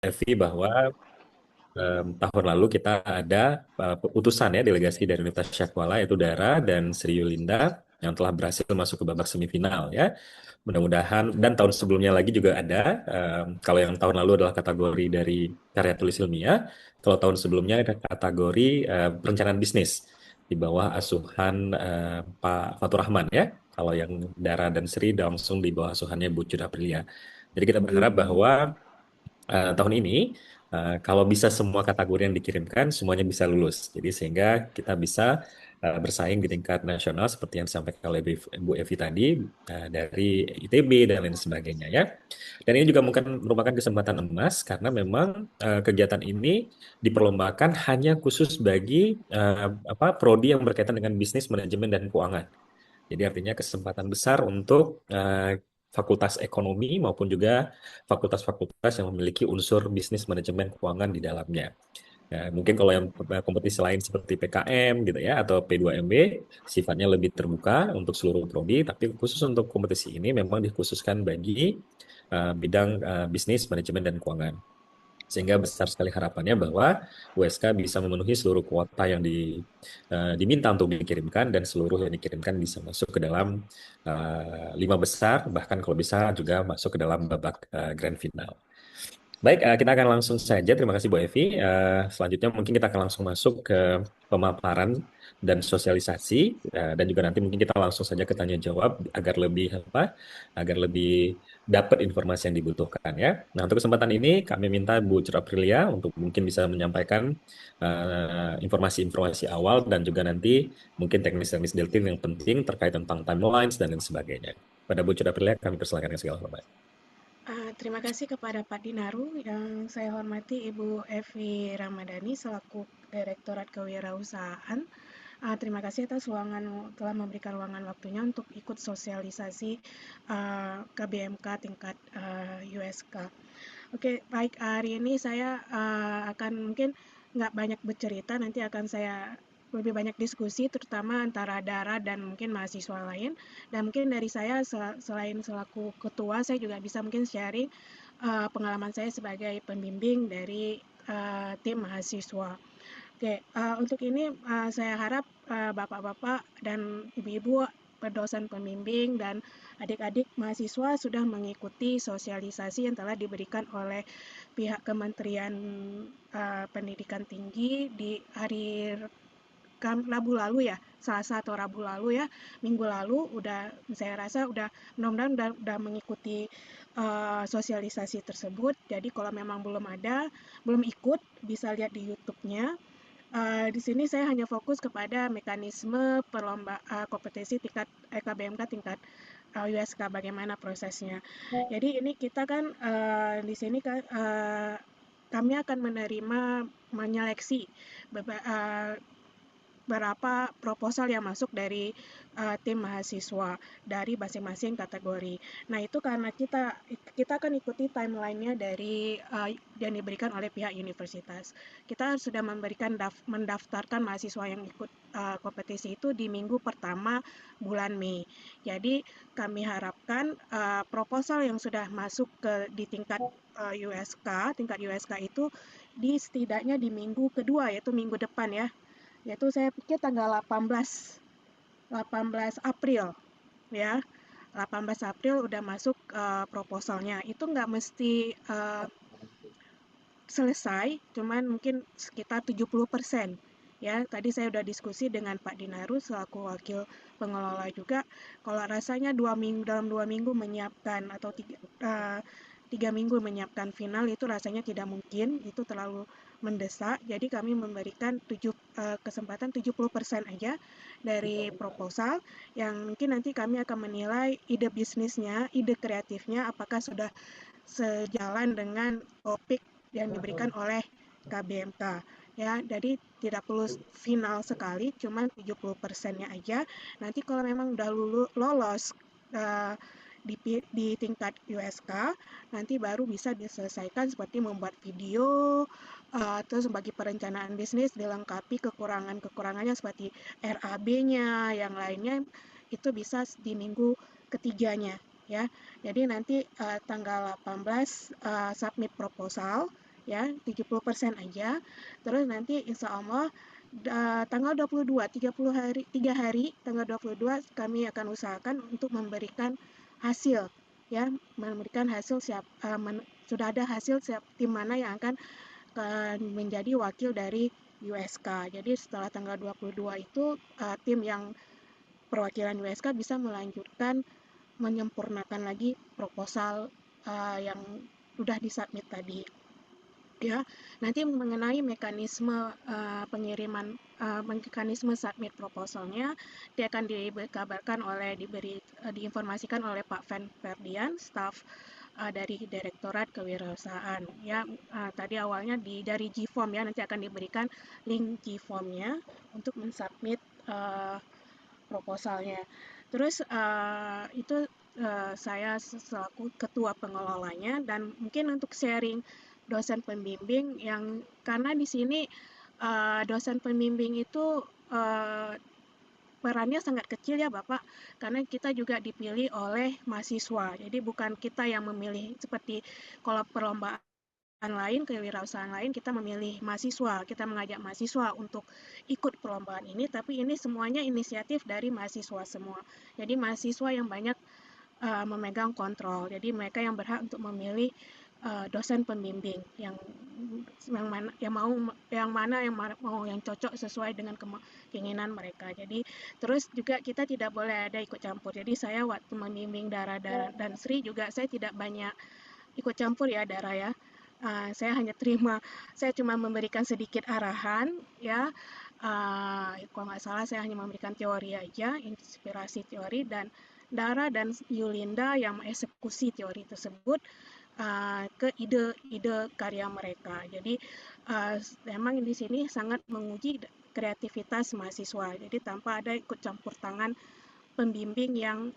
Evi bahwa tahun lalu kita ada utusan ya delegasi dari Universitas Syakwala yaitu Dara dan Sri Yulinda yang telah berhasil masuk ke babak semifinal ya. Mudah-mudahan dan tahun sebelumnya lagi juga ada. Kalau yang tahun lalu adalah kategori dari karya tulis ilmiah, kalau tahun sebelumnya ada kategori perencanaan bisnis di bawah asuhan Pak Fatur Rahman ya. Kalau yang Dara dan Sri langsung di bawah asuhannya Bu Jun Aprilia. Jadi kita berharap bahwa tahun ini kalau bisa semua kategori yang dikirimkan semuanya bisa lulus. Jadi sehingga kita bisa bersaing di tingkat nasional seperti yang disampaikan oleh Bu Evi tadi dari ITB dan lain sebagainya ya. Dan ini juga mungkin merupakan kesempatan emas karena memang kegiatan ini diperlombakan hanya khusus bagi prodi yang berkaitan dengan bisnis, manajemen dan keuangan. Jadi artinya kesempatan besar untuk fakultas ekonomi maupun juga fakultas-fakultas yang memiliki unsur bisnis manajemen keuangan di dalamnya. Nah, mungkin kalau yang kompetisi lain seperti PKM gitu ya atau P2MB sifatnya lebih terbuka untuk seluruh prodi, tapi khusus untuk kompetisi ini memang dikhususkan bagi bidang bisnis manajemen dan keuangan. Sehingga besar sekali harapannya bahwa USK bisa memenuhi seluruh kuota yang diminta untuk dikirimkan dan seluruh yang dikirimkan bisa masuk ke dalam lima besar, bahkan kalau bisa juga masuk ke dalam babak grand final. Baik, kita akan langsung saja. Terima kasih Bu Evi. Selanjutnya mungkin kita akan langsung masuk ke pemaparan dan sosialisasi, dan juga nanti mungkin kita langsung saja ke tanya jawab agar lebih agar lebih dapat informasi yang dibutuhkan ya. Nah, untuk kesempatan ini kami minta Bu Cer Aprilia untuk mungkin bisa menyampaikan informasi-informasi awal dan juga nanti mungkin teknis-teknis detail yang penting terkait tentang timelines dan lain sebagainya. Pada Bu Cer Aprilia kami persilakan dengan segala hormat. Terima kasih kepada Pak Dinaru yang saya hormati Ibu Evi Ramadhani selaku Direktorat Kewirausahaan. Terima kasih atas telah memberikan ruangan waktunya untuk ikut sosialisasi KBMK tingkat USK. Oke, baik, hari ini saya akan mungkin nggak banyak bercerita, nanti akan saya lebih banyak diskusi terutama antara Dara dan mungkin mahasiswa lain. Dan mungkin dari saya selain selaku ketua, saya juga bisa mungkin sharing pengalaman saya sebagai pembimbing dari tim mahasiswa. Oke, untuk ini saya harap bapak-bapak dan ibu-ibu dosen pembimbing dan adik-adik mahasiswa sudah mengikuti sosialisasi yang telah diberikan oleh pihak Kementerian Pendidikan Tinggi di hari Rabu lalu ya, Selasa atau Rabu lalu ya, Minggu lalu udah saya rasa udah mudah-mudahan udah mengikuti sosialisasi tersebut. Jadi kalau memang belum ikut bisa lihat di YouTube-nya. Di sini saya hanya fokus kepada mekanisme kompetisi tingkat KBMK tingkat USK bagaimana prosesnya. Jadi ini kita kan di sini kan kami akan menyeleksi berapa proposal yang masuk dari tim mahasiswa dari masing-masing kategori. Nah, itu karena kita akan ikuti timelinenya dari yang diberikan oleh pihak universitas. Kita sudah mendaftarkan mahasiswa yang ikut kompetisi itu di minggu pertama bulan Mei. Jadi, kami harapkan proposal yang sudah masuk di tingkat tingkat USK itu setidaknya di minggu kedua yaitu minggu depan ya, yaitu saya pikir tanggal 18 April ya. 18 April udah masuk proposalnya. Itu nggak mesti selesai, cuman mungkin sekitar 70%. Ya, tadi saya udah diskusi dengan Pak Dinaru selaku wakil pengelola juga. Kalau rasanya dalam 2 minggu menyiapkan atau 3 minggu menyiapkan final itu rasanya tidak mungkin, itu terlalu mendesak. Jadi kami memberikan kesempatan 70% aja dari proposal yang mungkin nanti kami akan menilai ide bisnisnya, ide kreatifnya apakah sudah sejalan dengan topik yang diberikan oleh KBMK ya. Jadi tidak perlu final sekali, cuma 70%-nya aja. Nanti kalau memang udah lolos uh, di tingkat USK, nanti baru bisa diselesaikan seperti membuat video, terus bagi perencanaan bisnis dilengkapi kekurangannya seperti RAB-nya, yang lainnya itu bisa di minggu ketiganya ya. Jadi nanti tanggal 18 submit proposal ya, 70% aja. Terus nanti insya Allah tanggal 22, 30 hari, 3 hari, tanggal 22 kami akan usahakan untuk memberikan hasil, ya, memberikan hasil sudah ada hasil siap tim mana yang akan menjadi wakil dari USK. Jadi setelah tanggal 22 itu tim yang perwakilan USK bisa melanjutkan menyempurnakan lagi proposal yang sudah disubmit tadi, ya. Nanti mengenai mekanisme pengiriman mekanisme submit proposalnya, dia akan dikabarkan oleh diinformasikan oleh Pak Ferdian, staf dari Direktorat Kewirausahaan, ya. Tadi awalnya dari G-Form, ya, nanti akan diberikan link G-Formnya untuk mensubmit uh, proposalnya. Terus itu saya selaku ketua pengelolanya, dan mungkin untuk sharing dosen pembimbing yang karena di sini dosen pembimbing itu uh, perannya sangat kecil, ya Bapak, karena kita juga dipilih oleh mahasiswa. Jadi bukan kita yang memilih seperti kalau perlombaan lain, kewirausahaan lain, kita memilih mahasiswa, kita mengajak mahasiswa untuk ikut perlombaan ini, tapi ini semuanya inisiatif dari mahasiswa semua. Jadi mahasiswa yang banyak memegang kontrol. Jadi mereka yang berhak untuk memilih dosen pembimbing yang yang cocok sesuai dengan keinginan mereka. Jadi terus juga kita tidak boleh ada ikut campur. Jadi saya waktu membimbing Dara dan Sri juga saya tidak banyak ikut campur, ya Dara, ya. Saya hanya saya cuma memberikan sedikit arahan, ya. Kalau nggak salah saya hanya memberikan teori aja, inspirasi teori, dan Dara dan Yulinda yang mengeksekusi teori tersebut ke ide-ide karya mereka. Jadi memang di sini sangat menguji kreativitas mahasiswa. Jadi tanpa ada ikut campur tangan pembimbing yang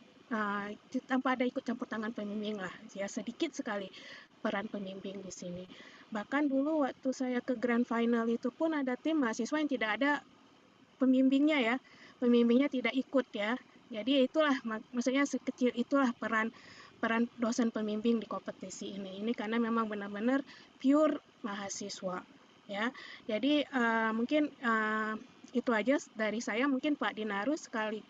tanpa ada ikut campur tangan pembimbing lah, ya, sedikit sekali peran pembimbing di sini. Bahkan dulu waktu saya ke grand final itu pun ada tim mahasiswa yang tidak ada pembimbingnya, ya, pembimbingnya tidak ikut, ya. Jadi itulah maksudnya sekecil itulah peran peran dosen pembimbing di kompetisi ini karena memang benar-benar pure mahasiswa, ya. Jadi mungkin itu aja dari saya. Mungkin Pak Dinaru sekali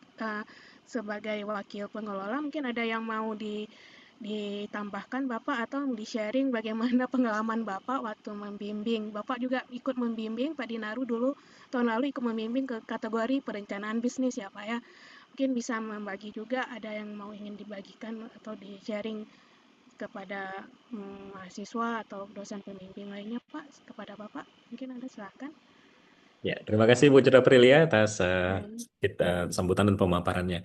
sebagai wakil pengelola mungkin ada yang mau ditambahkan Bapak, atau di-sharing bagaimana pengalaman Bapak waktu membimbing. Bapak juga ikut membimbing, Pak Dinaru dulu tahun lalu ikut membimbing ke kategori perencanaan bisnis, ya Pak, ya. Mungkin bisa membagi juga, ada yang mau ingin dibagikan atau di-sharing kepada mahasiswa atau dosen pembimbing lainnya, Pak, kepada Bapak. Mungkin ada, silakan. Ya, terima kasih Bu Citra Aprilia atas Hmm. sambutan dan pemaparannya.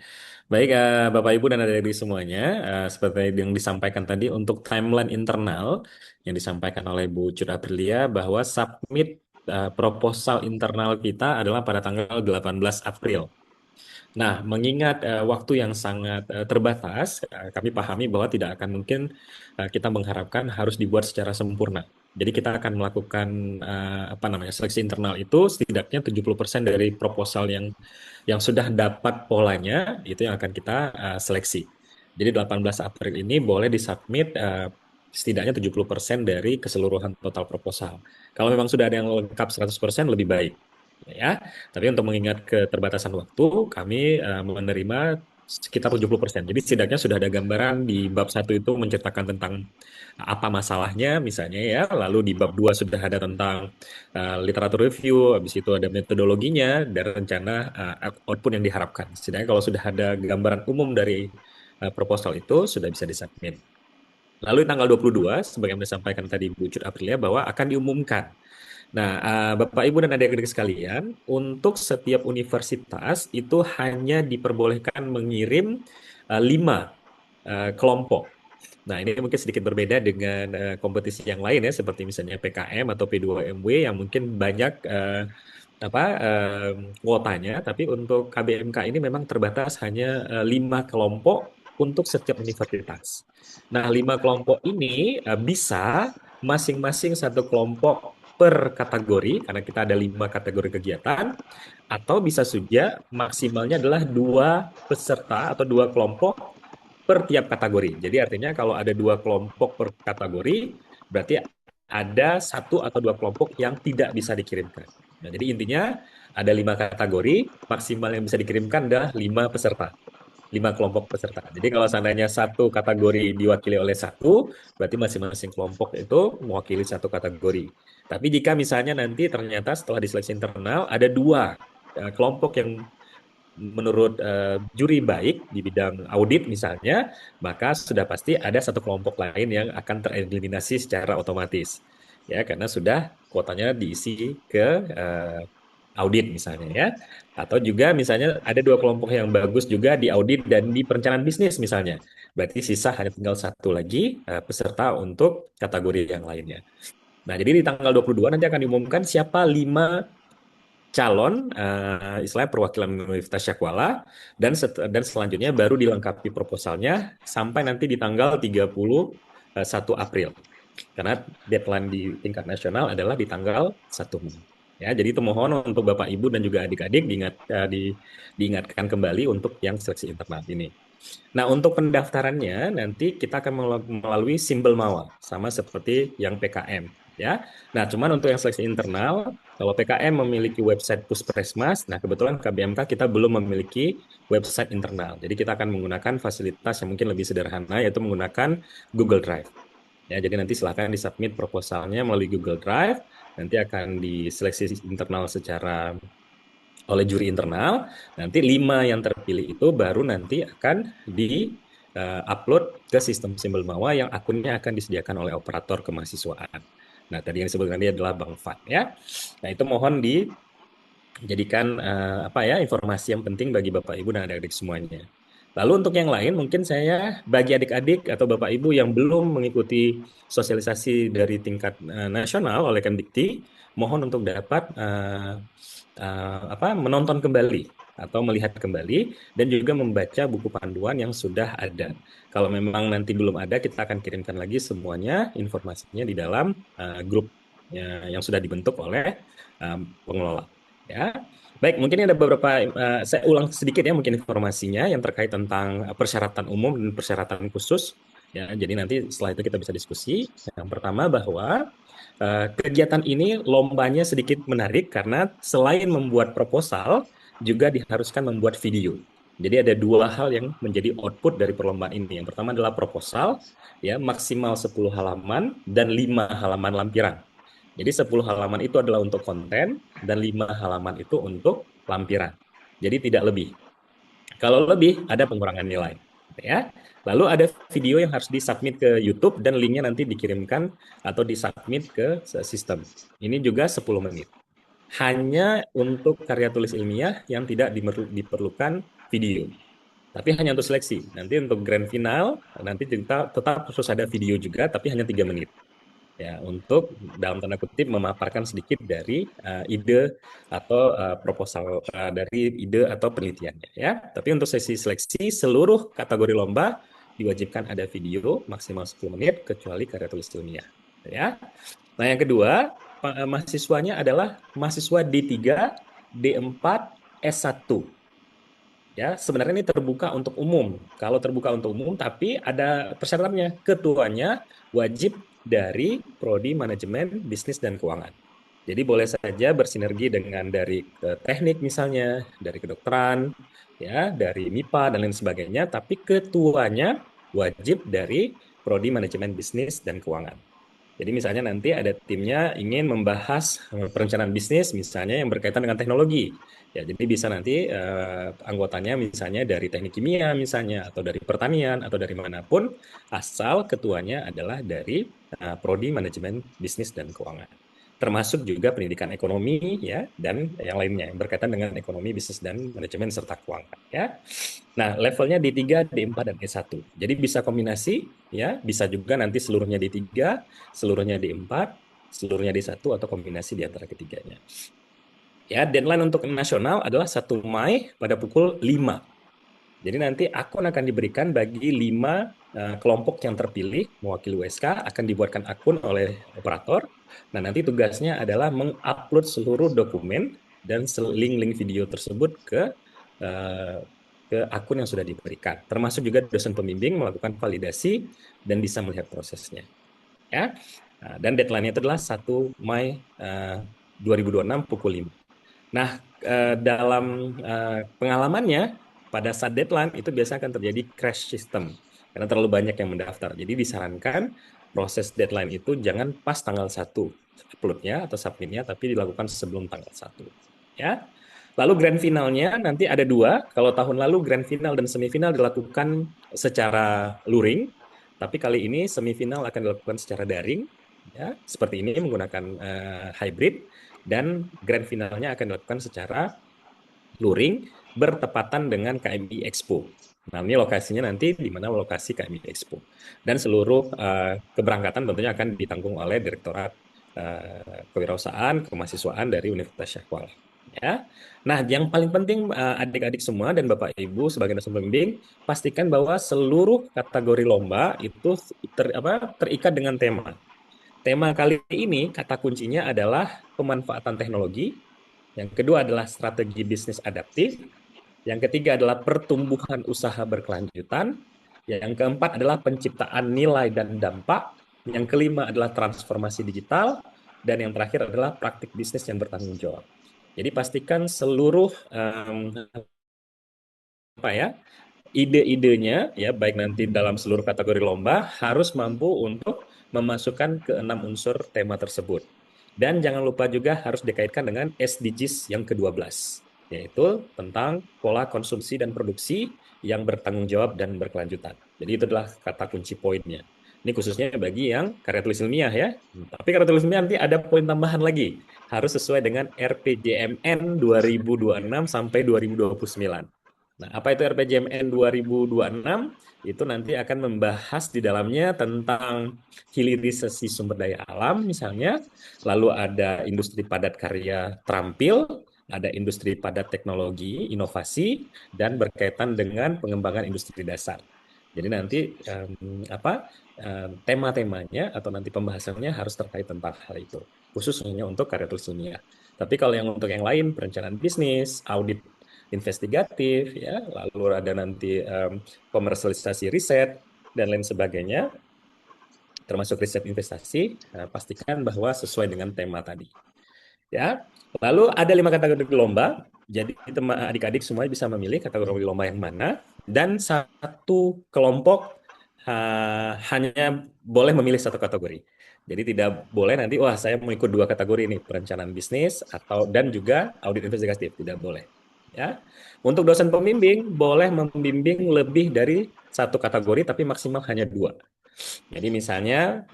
Baik, Bapak Ibu dan adik-adik semuanya, seperti yang disampaikan tadi untuk timeline internal yang disampaikan oleh Bu Citra Aprilia bahwa submit proposal internal kita adalah pada tanggal 18 April. Nah, mengingat waktu yang sangat terbatas, kami pahami bahwa tidak akan mungkin kita mengharapkan harus dibuat secara sempurna. Jadi kita akan melakukan apa namanya seleksi internal itu setidaknya 70% dari proposal yang sudah dapat polanya itu yang akan kita seleksi. Jadi 18 April ini boleh disubmit setidaknya 70% dari keseluruhan total proposal. Kalau memang sudah ada yang lengkap 100% lebih baik. Ya, tapi untuk mengingat keterbatasan waktu, kami menerima sekitar 70%. Jadi setidaknya sudah ada gambaran di bab satu itu menceritakan tentang apa masalahnya misalnya ya, lalu di bab 2 sudah ada tentang literatur review, habis itu ada metodologinya dan rencana output yang diharapkan. Setidaknya kalau sudah ada gambaran umum dari proposal itu sudah bisa disubmit. Lalu tanggal 22, sebagai yang disampaikan tadi Bu Cut Aprilia, bahwa akan diumumkan. Nah, Bapak, Ibu, dan adik-adik sekalian, untuk setiap universitas itu hanya diperbolehkan mengirim 5 kelompok. Nah, ini mungkin sedikit berbeda dengan kompetisi yang lain ya, seperti misalnya PKM atau P2MW yang mungkin banyak apa kuotanya, tapi untuk KBMK ini memang terbatas hanya 5 kelompok untuk setiap universitas. Nah, 5 kelompok ini bisa masing-masing satu kelompok per kategori, karena kita ada 5 kategori kegiatan, atau bisa saja maksimalnya adalah 2 peserta atau 2 kelompok per tiap kategori. Jadi artinya kalau ada 2 kelompok per kategori, berarti ada satu atau dua kelompok yang tidak bisa dikirimkan. Nah, jadi intinya ada 5 kategori, maksimal yang bisa dikirimkan adalah 5 peserta, 5 kelompok peserta. Jadi kalau seandainya satu kategori diwakili oleh satu, berarti masing-masing kelompok itu mewakili satu kategori. Tapi jika misalnya nanti ternyata setelah diseleksi internal ada 2 kelompok yang menurut juri baik di bidang audit misalnya, maka sudah pasti ada satu kelompok lain yang akan tereliminasi secara otomatis. Ya, karena sudah kuotanya diisi ke eh, audit misalnya ya. Atau juga misalnya ada 2 kelompok yang bagus juga di audit dan di perencanaan bisnis misalnya. Berarti sisa hanya tinggal satu lagi peserta untuk kategori yang lainnya. Nah, jadi di tanggal 22 nanti akan diumumkan siapa 5 calon istilahnya perwakilan Universitas Syakwala dan selanjutnya baru dilengkapi proposalnya sampai nanti di tanggal 31 April. Karena deadline di tingkat nasional adalah di tanggal 1 Mei. Ya, jadi itu mohon untuk Bapak Ibu dan juga adik-adik diingatkan kembali untuk yang seleksi internal ini. Nah, untuk pendaftarannya nanti kita akan melalui simbol mawar sama seperti yang PKM ya. Nah, cuman untuk yang seleksi internal, kalau PKM memiliki website Puskesmas, nah kebetulan KBMK kita belum memiliki website internal. Jadi kita akan menggunakan fasilitas yang mungkin lebih sederhana yaitu menggunakan Google Drive. Ya, jadi nanti silahkan disubmit proposalnya melalui Google Drive, nanti akan diseleksi internal secara oleh juri internal. Nanti 5 yang terpilih itu baru nanti akan di-upload ke sistem simbol Mawa yang akunnya akan disediakan oleh operator kemahasiswaan. Nah, tadi yang disebutkan tadi adalah Bang Fat ya. Nah, itu mohon dijadikan apa ya informasi yang penting bagi Bapak Ibu dan adik-adik semuanya. Lalu untuk yang lain mungkin saya bagi adik-adik atau Bapak Ibu yang belum mengikuti sosialisasi dari tingkat nasional oleh Kemdikti, mohon untuk dapat apa menonton kembali atau melihat kembali dan juga membaca buku panduan yang sudah ada. Kalau memang nanti belum ada, kita akan kirimkan lagi semuanya informasinya di dalam grup yang sudah dibentuk oleh pengelola. Ya, baik. Mungkin ada beberapa saya ulang sedikit ya mungkin informasinya yang terkait tentang persyaratan umum dan persyaratan khusus. Ya, jadi nanti setelah itu kita bisa diskusi. Yang pertama bahwa kegiatan ini lombanya sedikit menarik karena selain membuat proposal, juga diharuskan membuat video. Jadi ada 2 hal yang menjadi output dari perlombaan ini. Yang pertama adalah proposal, ya maksimal 10 halaman dan 5 halaman lampiran. Jadi 10 halaman itu adalah untuk konten dan 5 halaman itu untuk lampiran. Jadi tidak lebih. Kalau lebih, ada pengurangan nilai. Ya. Lalu ada video yang harus disubmit ke YouTube dan linknya nanti dikirimkan atau disubmit ke sistem. Ini juga 10 menit. Hanya untuk karya tulis ilmiah yang tidak diperlukan video. Tapi hanya untuk seleksi. Nanti untuk grand final, nanti kita tetap harus ada video juga, tapi hanya 3 menit ya untuk dalam tanda kutip memaparkan sedikit dari ide atau proposal dari ide atau penelitiannya ya. Tapi untuk sesi seleksi seluruh kategori lomba diwajibkan ada video maksimal 10 menit kecuali karya tulis ilmiah ya. Nah, yang kedua, mahasiswanya adalah mahasiswa D3, D4, S1. Ya, sebenarnya ini terbuka untuk umum. Kalau terbuka untuk umum, tapi ada persyaratannya. Ketuanya wajib dari Prodi Manajemen Bisnis dan Keuangan. Jadi boleh saja bersinergi dengan dari teknik misalnya, dari kedokteran, ya, dari MIPA dan lain sebagainya, tapi ketuanya wajib dari Prodi Manajemen Bisnis dan Keuangan. Jadi misalnya nanti ada timnya ingin membahas perencanaan bisnis misalnya yang berkaitan dengan teknologi. Ya, jadi bisa nanti anggotanya misalnya dari teknik kimia misalnya atau dari pertanian atau dari manapun asal ketuanya adalah dari prodi manajemen bisnis dan keuangan. Termasuk juga pendidikan ekonomi ya dan yang lainnya yang berkaitan dengan ekonomi, bisnis dan manajemen serta keuangan ya. Nah, levelnya D3, D4 dan E1. Jadi bisa kombinasi ya, bisa juga nanti seluruhnya D3, seluruhnya D4, seluruhnya D1 atau kombinasi di antara ketiganya. Ya, deadline untuk nasional adalah 1 Mei pada pukul 5. Jadi nanti akun akan diberikan bagi 5 kelompok yang terpilih mewakili USK akan dibuatkan akun oleh operator. Nah, nanti tugasnya adalah mengupload seluruh dokumen dan link-link video tersebut uh, ke akun yang sudah diberikan. Termasuk juga dosen pembimbing melakukan validasi dan bisa melihat prosesnya. Ya. Nah, dan deadline-nya itu adalah 1 Mei 2026 pukul 5. Nah, dalam pengalamannya, pada saat deadline itu biasa akan terjadi crash system karena terlalu banyak yang mendaftar. Jadi disarankan proses deadline itu jangan pas tanggal 1 uploadnya atau submitnya, tapi dilakukan sebelum tanggal 1. Ya. Lalu grand finalnya nanti ada dua. Kalau tahun lalu grand final dan semifinal dilakukan secara luring, tapi kali ini semifinal akan dilakukan secara daring, ya, seperti ini menggunakan hybrid, dan grand finalnya akan dilakukan secara luring bertepatan dengan KMI Expo. Nah, ini lokasinya nanti di mana lokasi KMI Expo. Dan seluruh keberangkatan tentunya akan ditanggung oleh Direktorat Kewirausahaan Kemahasiswaan dari Universitas Syahkuala. Ya. Nah, yang paling penting adik-adik semua dan Bapak Ibu sebagai dosen pembimbing, pastikan bahwa seluruh kategori lomba itu terikat dengan tema. Tema kali ini kata kuncinya adalah pemanfaatan teknologi, yang kedua adalah strategi bisnis adaptif, yang ketiga adalah pertumbuhan usaha berkelanjutan, yang keempat adalah penciptaan nilai dan dampak, yang kelima adalah transformasi digital, dan yang terakhir adalah praktik bisnis yang bertanggung jawab. Jadi pastikan seluruh apa ya ide-idenya ya baik nanti dalam seluruh kategori lomba harus mampu untuk memasukkan ke 6 unsur tema tersebut. Dan jangan lupa juga harus dikaitkan dengan SDGs yang ke-12, yaitu tentang pola konsumsi dan produksi yang bertanggung jawab dan berkelanjutan. Jadi itu adalah kata kunci poinnya. Ini khususnya bagi yang karya tulis ilmiah ya. Tapi karya tulis ilmiah nanti ada poin tambahan lagi. Harus sesuai dengan RPJMN 2026 sampai 2029. Nah, apa itu RPJMN 2026? Itu nanti akan membahas di dalamnya tentang hilirisasi sumber daya alam misalnya, lalu ada industri padat karya terampil, ada industri padat teknologi, inovasi, dan berkaitan dengan pengembangan industri dasar. Jadi nanti tema-temanya atau nanti pembahasannya harus terkait tentang hal itu, khususnya untuk karya tulis ilmiah. Tapi kalau yang untuk yang lain, perencanaan bisnis, audit investigatif, ya, lalu ada nanti komersialisasi riset dan lain sebagainya, termasuk riset investasi, pastikan bahwa sesuai dengan tema tadi. Ya, lalu ada 5 kategori lomba. Jadi teman adik-adik semua bisa memilih kategori lomba yang mana, dan satu kelompok hanya boleh memilih satu kategori. Jadi tidak boleh nanti, wah saya mau ikut 2 kategori ini, perencanaan bisnis atau dan juga audit investigatif, tidak boleh. Ya, untuk dosen pembimbing boleh membimbing lebih dari satu kategori, tapi maksimal hanya 2. Jadi misalnya,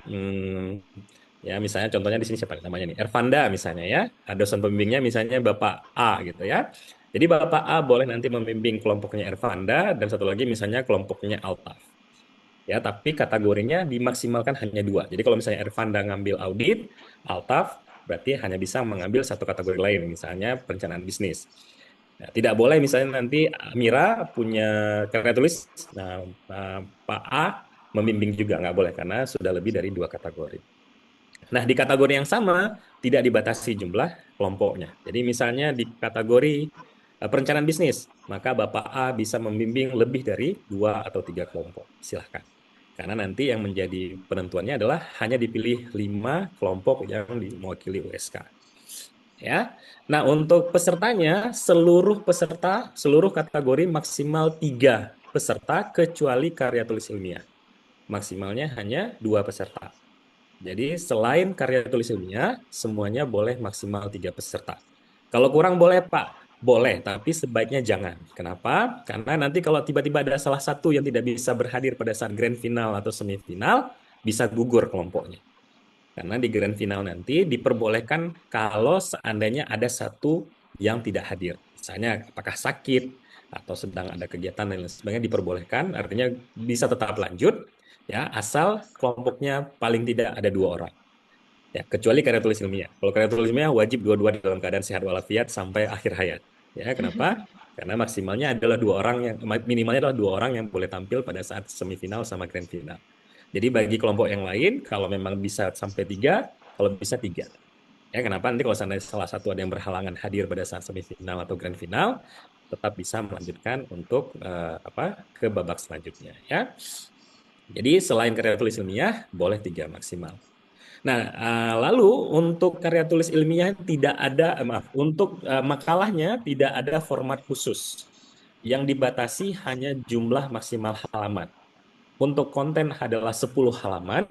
ya misalnya contohnya di sini siapa namanya nih? Ervanda misalnya ya. Dosen pembimbingnya misalnya Bapak A gitu ya. Jadi Bapak A boleh nanti membimbing kelompoknya Ervanda dan satu lagi misalnya kelompoknya Altaf. Ya, tapi kategorinya dimaksimalkan hanya 2. Jadi kalau misalnya Ervanda ngambil audit, Altaf berarti hanya bisa mengambil satu kategori lain, misalnya perencanaan bisnis. Nah, tidak boleh misalnya nanti Mira punya karya tulis, nah, Pak A membimbing juga nggak boleh karena sudah lebih dari 2 kategori. Nah, di kategori yang sama tidak dibatasi jumlah kelompoknya. Jadi misalnya di kategori perencanaan bisnis, maka Bapak A bisa membimbing lebih dari 2 atau 3 kelompok. Silahkan. Karena nanti yang menjadi penentuannya adalah hanya dipilih 5 kelompok yang mewakili USK. Ya. Nah, untuk pesertanya, seluruh peserta, seluruh kategori maksimal 3 peserta kecuali karya tulis ilmiah. Maksimalnya hanya 2 peserta. Jadi selain karya tulis ilmiah, semuanya boleh maksimal 3 peserta. Kalau kurang boleh, Pak. Boleh, tapi sebaiknya jangan. Kenapa? Karena nanti kalau tiba-tiba ada salah satu yang tidak bisa berhadir pada saat grand final atau semifinal, bisa gugur kelompoknya. Karena di grand final nanti diperbolehkan kalau seandainya ada satu yang tidak hadir. Misalnya apakah sakit atau sedang ada kegiatan dan lain sebagainya, diperbolehkan, artinya bisa tetap lanjut ya asal kelompoknya paling tidak ada 2 orang. Ya, kecuali karya tulis ilmiah. Kalau karya tulis ilmiah wajib dua-dua dalam keadaan sehat walafiat sampai akhir hayat. Ya, kenapa? Karena maksimalnya adalah 2 orang yang minimalnya adalah 2 orang yang boleh tampil pada saat semifinal sama grand final. Jadi bagi kelompok yang lain, kalau memang bisa sampai 3, kalau bisa 3. Ya, kenapa? Nanti kalau seandainya salah satu ada yang berhalangan hadir pada saat semifinal atau grand final, tetap bisa melanjutkan untuk ke babak selanjutnya. Ya. Jadi selain karya tulis ilmiah, boleh 3 maksimal. Nah, lalu untuk karya tulis ilmiah tidak ada, maaf, untuk makalahnya tidak ada format khusus yang dibatasi hanya jumlah maksimal halaman. Untuk konten adalah 10 halaman,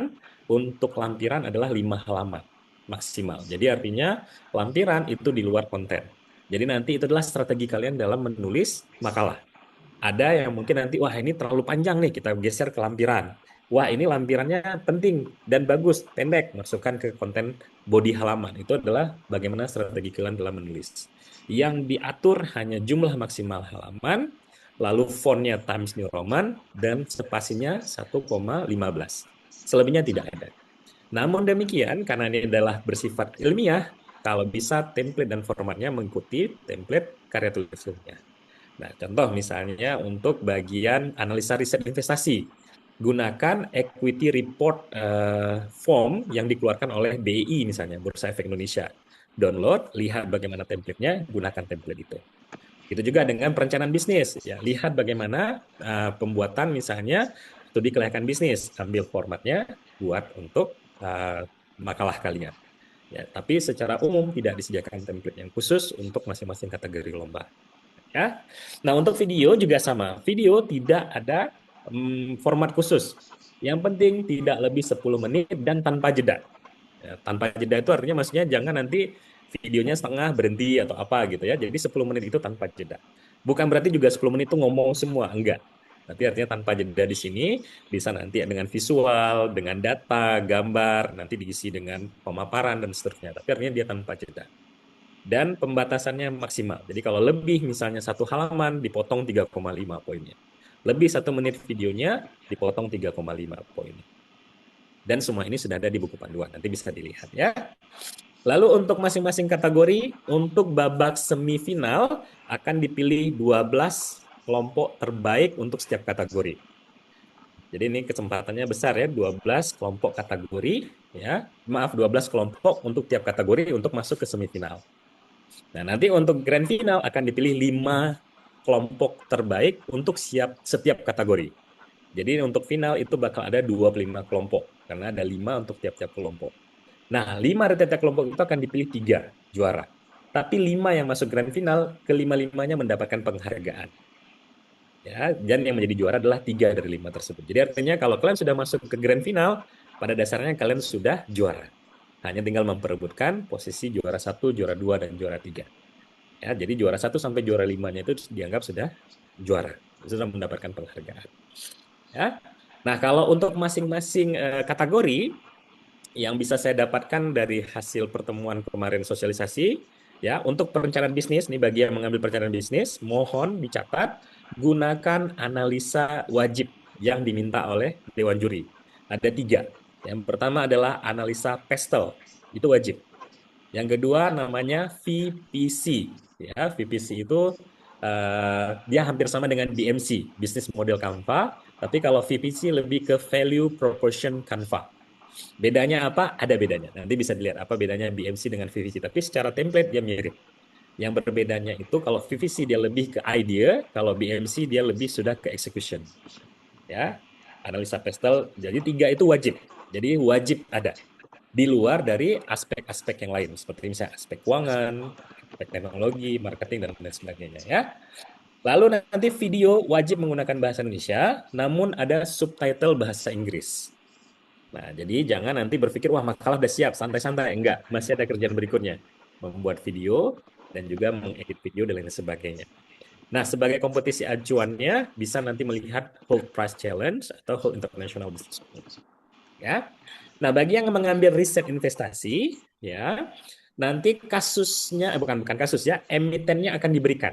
untuk lampiran adalah 5 halaman maksimal. Jadi artinya lampiran itu di luar konten. Jadi nanti itu adalah strategi kalian dalam menulis makalah. Ada yang mungkin nanti, wah ini terlalu panjang nih, kita geser ke lampiran. Wah ini lampirannya penting dan bagus, pendek, masukkan ke konten body halaman. Itu adalah bagaimana strategi kalian dalam menulis. Yang diatur hanya jumlah maksimal halaman, lalu fontnya Times New Roman, dan spasinya 1,15. Selebihnya tidak ada. Namun demikian, karena ini adalah bersifat ilmiah, kalau bisa template dan formatnya mengikuti template karya tulis ilmiah. Nah, contoh misalnya untuk bagian analisa riset investasi, gunakan equity report form yang dikeluarkan oleh BI misalnya, Bursa Efek Indonesia. Download, lihat bagaimana template-nya, gunakan template itu. Itu juga dengan perencanaan bisnis, ya lihat bagaimana pembuatan misalnya studi kelayakan bisnis, ambil formatnya, buat untuk makalah kalian. Ya, tapi secara umum tidak disediakan template yang khusus untuk masing-masing kategori lomba. Ya. Nah, untuk video juga sama. Video tidak ada format khusus. Yang penting tidak lebih 10 menit dan tanpa jeda. Ya, tanpa jeda itu artinya maksudnya jangan nanti videonya setengah berhenti atau apa gitu ya. Jadi 10 menit itu tanpa jeda. Bukan berarti juga 10 menit itu ngomong semua, enggak. Tapi artinya tanpa jeda di sini bisa nanti dengan visual, dengan data, gambar, nanti diisi dengan pemaparan dan seterusnya. Tapi artinya dia tanpa jeda dan pembatasannya maksimal. Jadi kalau lebih misalnya satu halaman dipotong 3,5 poinnya. Lebih 1 menit videonya dipotong 3,5 poinnya. Dan semua ini sudah ada di buku panduan, nanti bisa dilihat ya. Lalu untuk masing-masing kategori, untuk babak semifinal akan dipilih 12 kelompok terbaik untuk setiap kategori. Jadi ini kesempatannya besar ya, 12 kelompok kategori ya. Maaf, 12 kelompok untuk tiap kategori untuk masuk ke semifinal. Nah, nanti untuk grand final akan dipilih 5 kelompok terbaik untuk setiap kategori. Jadi untuk final itu bakal ada 25 kelompok, karena ada 5 untuk tiap-tiap kelompok. Nah, 5 dari tiap-tiap kelompok itu akan dipilih 3 juara. Tapi 5 yang masuk grand final, kelima-limanya mendapatkan penghargaan. Ya, dan yang menjadi juara adalah 3 dari 5 tersebut. Jadi artinya kalau kalian sudah masuk ke grand final, pada dasarnya kalian sudah juara. Hanya tinggal memperebutkan posisi juara 1, juara 2, dan juara 3. Ya, jadi juara 1 sampai juara 5-nya itu dianggap sudah juara, sudah mendapatkan penghargaan. Ya. Nah, kalau untuk masing-masing kategori yang bisa saya dapatkan dari hasil pertemuan kemarin sosialisasi, ya, untuk perencanaan bisnis, nih bagi yang mengambil perencanaan bisnis, mohon dicatat, gunakan analisa wajib yang diminta oleh Dewan Juri. Ada 3. Yang pertama adalah analisa PESTEL, itu wajib. Yang kedua namanya VPC. Ya, VPC itu dia hampir sama dengan BMC, Business Model Canva, tapi kalau VPC lebih ke Value Proportion Canva. Bedanya apa? Ada bedanya. Nanti bisa dilihat apa bedanya BMC dengan VPC. Tapi secara template dia mirip. Yang berbedanya itu kalau VPC dia lebih ke idea, kalau BMC dia lebih sudah ke execution. Ya, analisa pestel. Jadi 3 itu wajib. Jadi wajib ada di luar dari aspek-aspek yang lain seperti misalnya aspek keuangan, aspek teknologi, marketing dan lain sebagainya ya. Lalu nanti video wajib menggunakan bahasa Indonesia, namun ada subtitle bahasa Inggris. Nah, jadi jangan nanti berpikir, wah makalah udah siap, santai-santai. Enggak, masih ada kerjaan berikutnya. Membuat video dan juga mengedit video dan lain sebagainya. Nah, sebagai kompetisi acuannya, bisa nanti melihat Hold Price Challenge atau Hold International Business School. Ya. Nah, bagi yang mengambil riset investasi, ya, nanti kasusnya, bukan kasus ya, emitennya akan diberikan.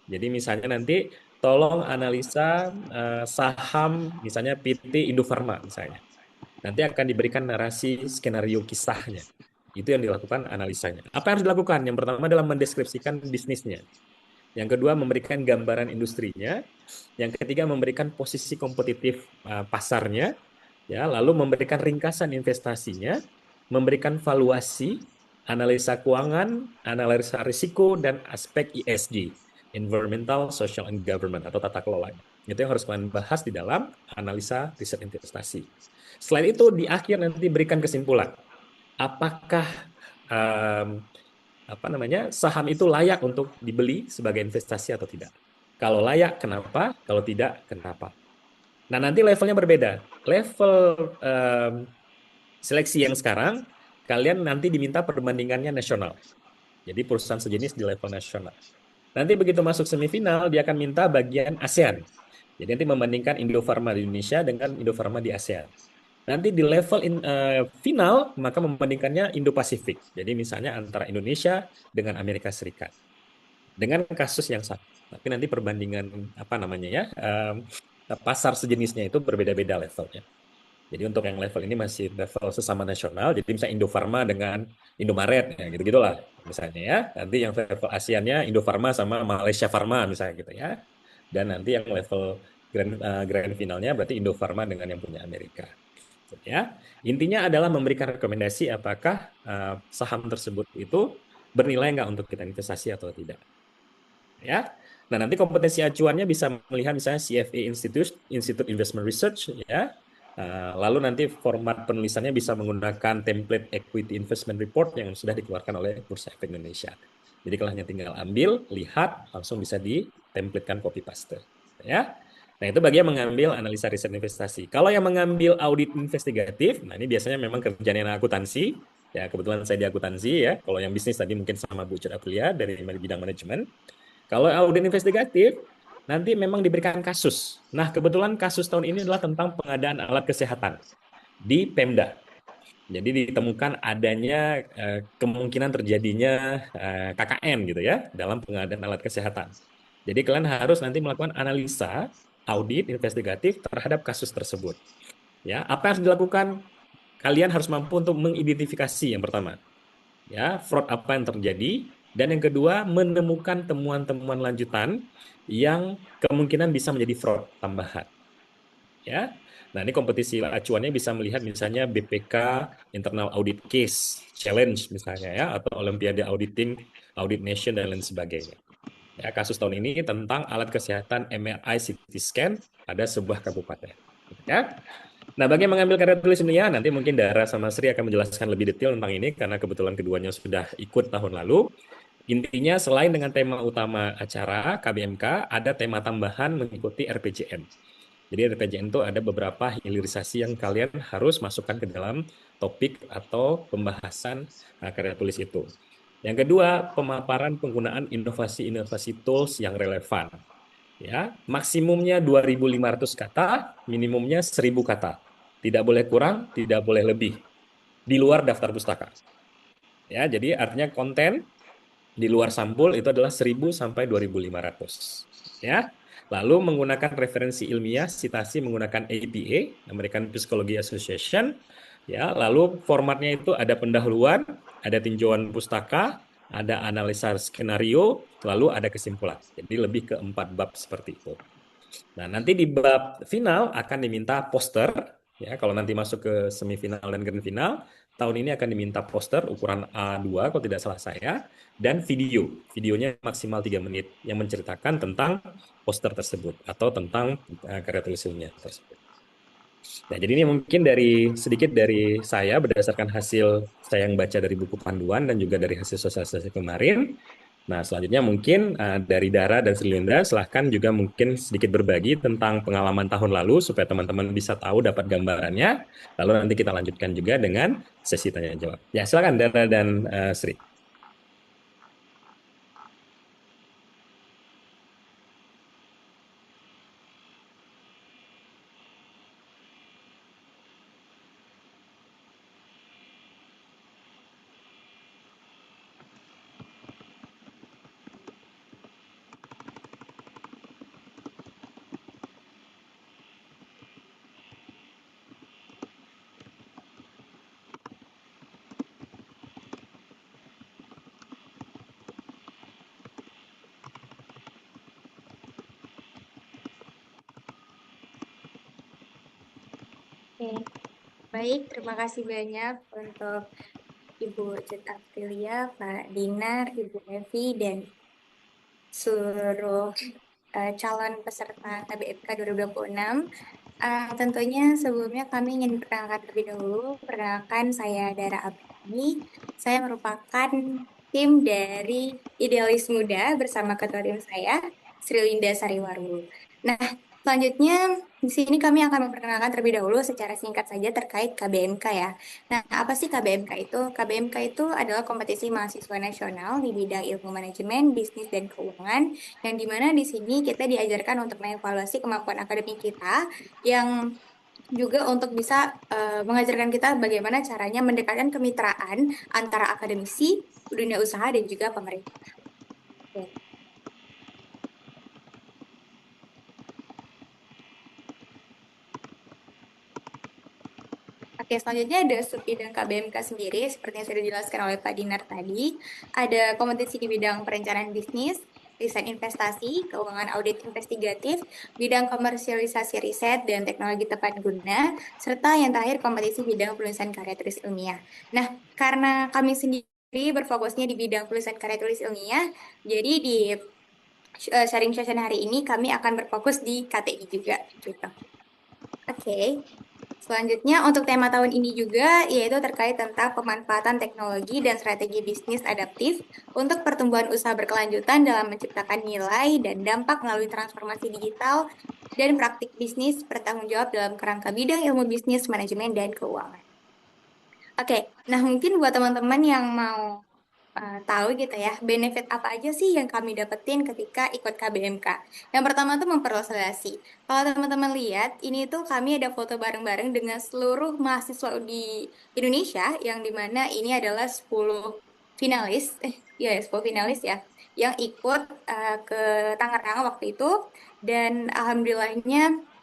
Jadi misalnya nanti tolong analisa saham, misalnya PT Indofarma misalnya. Nanti akan diberikan narasi skenario kisahnya. Itu yang dilakukan analisanya. Apa yang harus dilakukan? Yang pertama adalah mendeskripsikan bisnisnya. Yang kedua, memberikan gambaran industrinya. Yang ketiga, memberikan posisi kompetitif pasarnya. Ya, lalu memberikan ringkasan investasinya, memberikan valuasi, analisa keuangan, analisa risiko, dan aspek ESG, Environmental, Social, and Government, atau tata kelola. Itu yang harus kalian bahas di dalam analisa riset investasi. Selain itu, di akhir nanti berikan kesimpulan. apakah em, apa namanya saham itu layak untuk dibeli sebagai investasi atau tidak. Kalau layak, kenapa? Kalau tidak, kenapa? Nah, nanti levelnya berbeda. Level em, seleksi yang sekarang, kalian nanti diminta perbandingannya nasional. Jadi perusahaan sejenis di level nasional. Nanti begitu masuk semifinal, dia akan minta bagian ASEAN. Jadi nanti membandingkan Indofarma di Indonesia dengan Indofarma di ASEAN. Nanti di level final, maka membandingkannya Indo-Pasifik. Jadi misalnya antara Indonesia dengan Amerika Serikat. Dengan kasus yang sama. Tapi nanti perbandingan, apa namanya ya, pasar sejenisnya itu berbeda-beda levelnya. Jadi untuk yang level ini masih level sesama nasional. Jadi misalnya Indofarma dengan Indomaret, ya gitu-gitulah misalnya ya. Nanti yang level ASEAN-nya Indofarma sama Malaysia Farma misalnya gitu ya. Dan nanti yang level grand finalnya berarti Indofarma dengan yang punya Amerika. Ya, intinya adalah memberikan rekomendasi apakah saham tersebut itu bernilai nggak untuk kita investasi atau tidak. Ya, nah nanti kompetensi acuannya bisa melihat misalnya CFA Institute, Institute Investment Research, ya. Lalu nanti format penulisannya bisa menggunakan template Equity Investment Report yang sudah dikeluarkan oleh Bursa Efek Indonesia. Jadi kalau hanya tinggal ambil, lihat, langsung bisa ditemplatekan copy paste. Ya. Nah, itu bagi yang mengambil analisa riset investasi. Kalau yang mengambil audit investigatif, nah ini biasanya memang kerjanya akuntansi. Ya, kebetulan saya di akuntansi ya. Kalau yang bisnis tadi mungkin sama Bu Cut Aprilia dari bidang manajemen. Kalau audit investigatif, nanti memang diberikan kasus. Nah, kebetulan kasus tahun ini adalah tentang pengadaan alat kesehatan di Pemda. Jadi ditemukan adanya kemungkinan terjadinya KKN gitu ya dalam pengadaan alat kesehatan. Jadi kalian harus nanti melakukan analisa audit investigatif terhadap kasus tersebut. Ya, apa yang harus dilakukan? Kalian harus mampu untuk mengidentifikasi yang pertama ya fraud apa yang terjadi dan yang kedua menemukan temuan-temuan lanjutan yang kemungkinan bisa menjadi fraud tambahan ya. Nah, ini kompetisi acuannya bisa melihat misalnya BPK Internal Audit Case Challenge misalnya ya atau Olimpiade Auditing Audit Nation dan lain sebagainya. Ya, kasus tahun ini tentang alat kesehatan MRI CT scan pada sebuah kabupaten. Ya. Nah, bagi yang mengambil karya tulis ini ya, nanti mungkin Dara sama Sri akan menjelaskan lebih detail tentang ini karena kebetulan keduanya sudah ikut tahun lalu. Intinya selain dengan tema utama acara KBMK, ada tema tambahan mengikuti RPJM. Jadi RPJM itu ada beberapa hilirisasi yang kalian harus masukkan ke dalam topik atau pembahasan karya tulis itu. Yang kedua, pemaparan penggunaan inovasi-inovasi tools yang relevan. Ya, maksimumnya 2.500 kata, minimumnya 1.000 kata. Tidak boleh kurang, tidak boleh lebih. Di luar daftar pustaka. Ya, jadi artinya konten di luar sampul itu adalah 1.000 sampai 2.500. Ya. Lalu menggunakan referensi ilmiah, sitasi menggunakan APA, American Psychology Association. Ya, lalu formatnya itu ada pendahuluan, ada tinjauan pustaka, ada analisa skenario, lalu ada kesimpulan. Jadi lebih ke 4 bab seperti itu. Nah, nanti di bab final akan diminta poster, ya, kalau nanti masuk ke semifinal dan grand final, tahun ini akan diminta poster ukuran A2 kalau tidak salah saya, dan video. Videonya maksimal 3 menit yang menceritakan tentang poster tersebut atau tentang karya tulis ilmiah tersebut. Nah, jadi ini mungkin sedikit dari saya berdasarkan hasil saya yang baca dari buku panduan dan juga dari hasil sosialisasi kemarin. Nah, selanjutnya mungkin dari Dara dan Sri Lindra, silahkan juga mungkin sedikit berbagi tentang pengalaman tahun lalu supaya teman-teman bisa tahu dapat gambarannya. Lalu nanti kita lanjutkan juga dengan sesi tanya jawab. Ya, silakan Dara dan Sri. Oke, baik. Terima kasih banyak untuk Ibu Cut Aprilia, Pak Dinar, Ibu Evi, dan seluruh calon peserta KBMK 2026. Tentunya sebelumnya kami ingin perkenalkan terlebih dahulu. Perkenalkan saya Dara Abdi. ini saya merupakan tim dari Idealis Muda bersama ketua tim saya, Sri Linda Sariwaru. Nah, selanjutnya di sini kami akan memperkenalkan terlebih dahulu secara singkat saja terkait KBMK ya. Nah, apa sih KBMK itu? KBMK itu adalah kompetisi mahasiswa nasional di bidang ilmu manajemen, bisnis, dan keuangan, yang dimana di sini kita diajarkan untuk mengevaluasi kemampuan akademik kita, yang juga untuk bisa mengajarkan kita bagaimana caranya mendekatkan kemitraan antara akademisi, dunia usaha, dan juga pemerintah. Oke. Oke, selanjutnya ada subbidang KBMK sendiri, seperti yang sudah dijelaskan oleh Pak Dinar tadi. Ada kompetisi di bidang perencanaan bisnis, desain investasi, keuangan audit investigatif, bidang komersialisasi riset dan teknologi tepat guna, serta yang terakhir kompetisi bidang penulisan karya tulis ilmiah. Nah, karena kami sendiri berfokusnya di bidang penulisan karya tulis ilmiah, jadi di sharing session hari ini kami akan berfokus di KTI juga, gitu. Oke. Selanjutnya untuk tema tahun ini juga yaitu terkait tentang pemanfaatan teknologi dan strategi bisnis adaptif untuk pertumbuhan usaha berkelanjutan dalam menciptakan nilai dan dampak melalui transformasi digital dan praktik bisnis bertanggung jawab dalam kerangka bidang ilmu bisnis, manajemen, dan keuangan. Oke, nah mungkin buat teman-teman yang mau tahu gitu ya, benefit apa aja sih yang kami dapetin ketika ikut KBMK. Yang pertama tuh memperluas relasi. Kalau teman-teman lihat, ini tuh kami ada foto bareng-bareng dengan seluruh mahasiswa di Indonesia, yang dimana ini adalah 10 finalis, ya 10 finalis ya, yang ikut ke Tangerang waktu itu. Dan alhamdulillahnya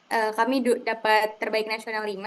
kami dapat terbaik nasional 5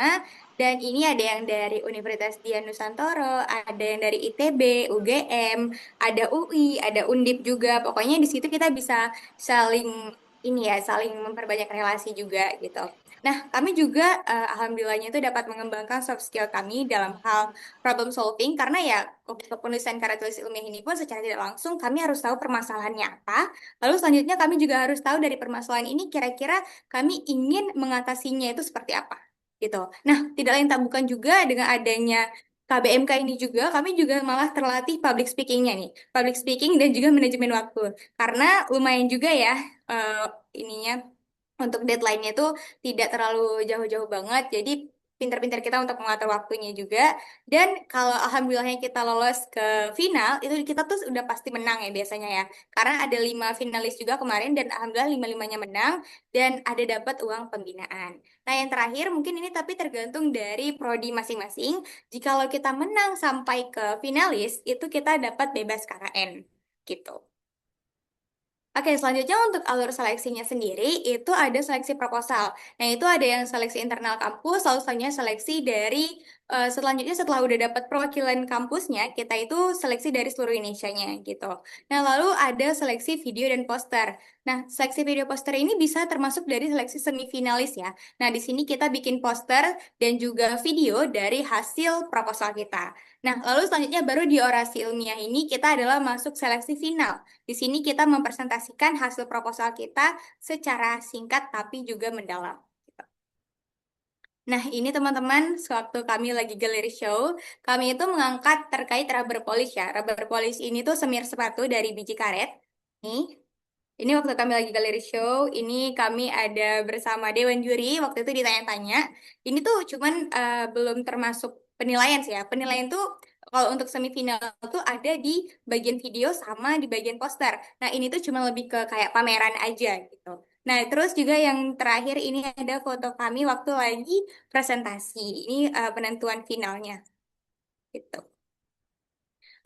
dan ini ada yang dari Universitas Dian Nusantara, ada yang dari ITB, UGM, ada UI, ada Undip juga. Pokoknya di situ kita bisa saling ini ya, saling memperbanyak relasi juga gitu. Nah, kami juga alhamdulillahnya itu dapat mengembangkan soft skill kami dalam hal problem solving karena ya untuk penulisan karya tulis ilmiah ini pun secara tidak langsung kami harus tahu permasalahannya apa. Lalu selanjutnya kami juga harus tahu dari permasalahan ini kira-kira kami ingin mengatasinya itu seperti apa gitu. Nah, tidak lain tak bukan juga dengan adanya KBMK ini juga kami juga malah terlatih public speakingnya nih, public speaking dan juga manajemen waktu. Karena lumayan juga ya eh, ininya untuk deadline-nya itu tidak terlalu jauh-jauh banget. Jadi pintar-pintar kita untuk mengatur waktunya juga. Dan kalau alhamdulillahnya kita lolos ke final, itu kita tuh udah pasti menang ya biasanya ya. Karena ada 5 finalis juga kemarin dan alhamdulillah lima-limanya menang dan ada dapat uang pembinaan. Nah, yang terakhir mungkin ini tapi tergantung dari prodi masing-masing. Jikalau kita menang sampai ke finalis, itu kita dapat bebas KKN gitu. Oke, selanjutnya untuk alur seleksinya sendiri, itu ada seleksi proposal. Nah, itu ada yang seleksi internal kampus, lalu selanjutnya seleksi dari, selanjutnya setelah udah dapat perwakilan kampusnya, kita itu seleksi dari seluruh Indonesia-nya, gitu. Nah, lalu ada seleksi video dan poster. Nah, seleksi video poster ini bisa termasuk dari seleksi semifinalis ya. Nah, di sini kita bikin poster dan juga video dari hasil proposal kita. Nah, lalu selanjutnya baru di orasi ilmiah ini kita adalah masuk seleksi final. Di sini kita mempresentasikan hasil proposal kita secara singkat tapi juga mendalam. Nah, ini teman-teman, sewaktu kami lagi gallery show, kami itu mengangkat terkait rubber polish ya. Rubber polish ini tuh semir sepatu dari biji karet. Nih, ini waktu kami lagi gallery show, ini kami ada bersama Dewan Juri, waktu itu ditanya-tanya. Ini tuh cuman belum termasuk penilaian sih ya. Penilaian tuh kalau untuk semifinal tuh ada di bagian video sama di bagian poster. Nah, ini tuh cuma lebih ke kayak pameran aja gitu. Nah, terus juga yang terakhir ini ada foto kami waktu lagi presentasi. Ini penentuan finalnya gitu.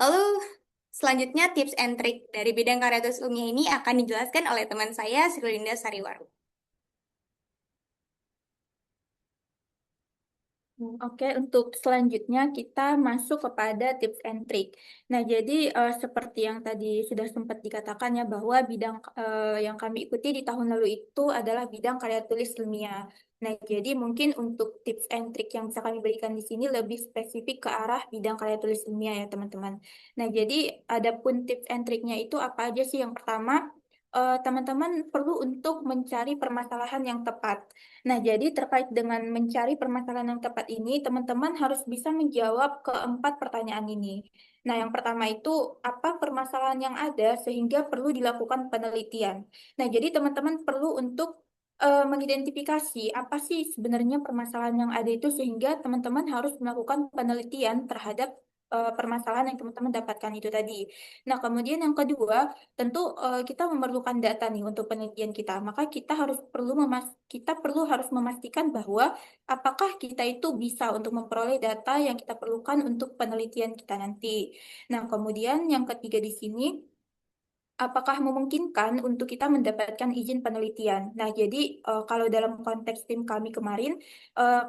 Lalu selanjutnya tips and trick dari bidang karya tulis ilmiah ini akan dijelaskan oleh teman saya Sri Linda Sariwaru. Oke, untuk selanjutnya kita masuk kepada tips and trick. Nah, jadi seperti yang tadi sudah sempat dikatakan ya bahwa bidang yang kami ikuti di tahun lalu itu adalah bidang karya tulis ilmiah. Nah, jadi mungkin untuk tips and trick yang bisa kami berikan di sini lebih spesifik ke arah bidang karya tulis ilmiah ya, teman-teman. Nah, jadi adapun tips and tricknya itu apa aja sih? Yang pertama, teman-teman perlu untuk mencari permasalahan yang tepat. Nah, jadi terkait dengan mencari permasalahan yang tepat ini, teman-teman harus bisa menjawab keempat pertanyaan ini. Nah, yang pertama itu, apa permasalahan yang ada sehingga perlu dilakukan penelitian? Nah, jadi teman-teman perlu untuk mengidentifikasi apa sih sebenarnya permasalahan yang ada itu sehingga teman-teman harus melakukan penelitian terhadap permasalahan yang teman-teman dapatkan itu tadi. Nah, kemudian yang kedua, tentu kita memerlukan data nih untuk penelitian kita. Maka kita perlu harus memastikan bahwa apakah kita itu bisa untuk memperoleh data yang kita perlukan untuk penelitian kita nanti. Nah, kemudian yang ketiga di sini, apakah memungkinkan untuk kita mendapatkan izin penelitian? Nah, jadi kalau dalam konteks tim kami kemarin,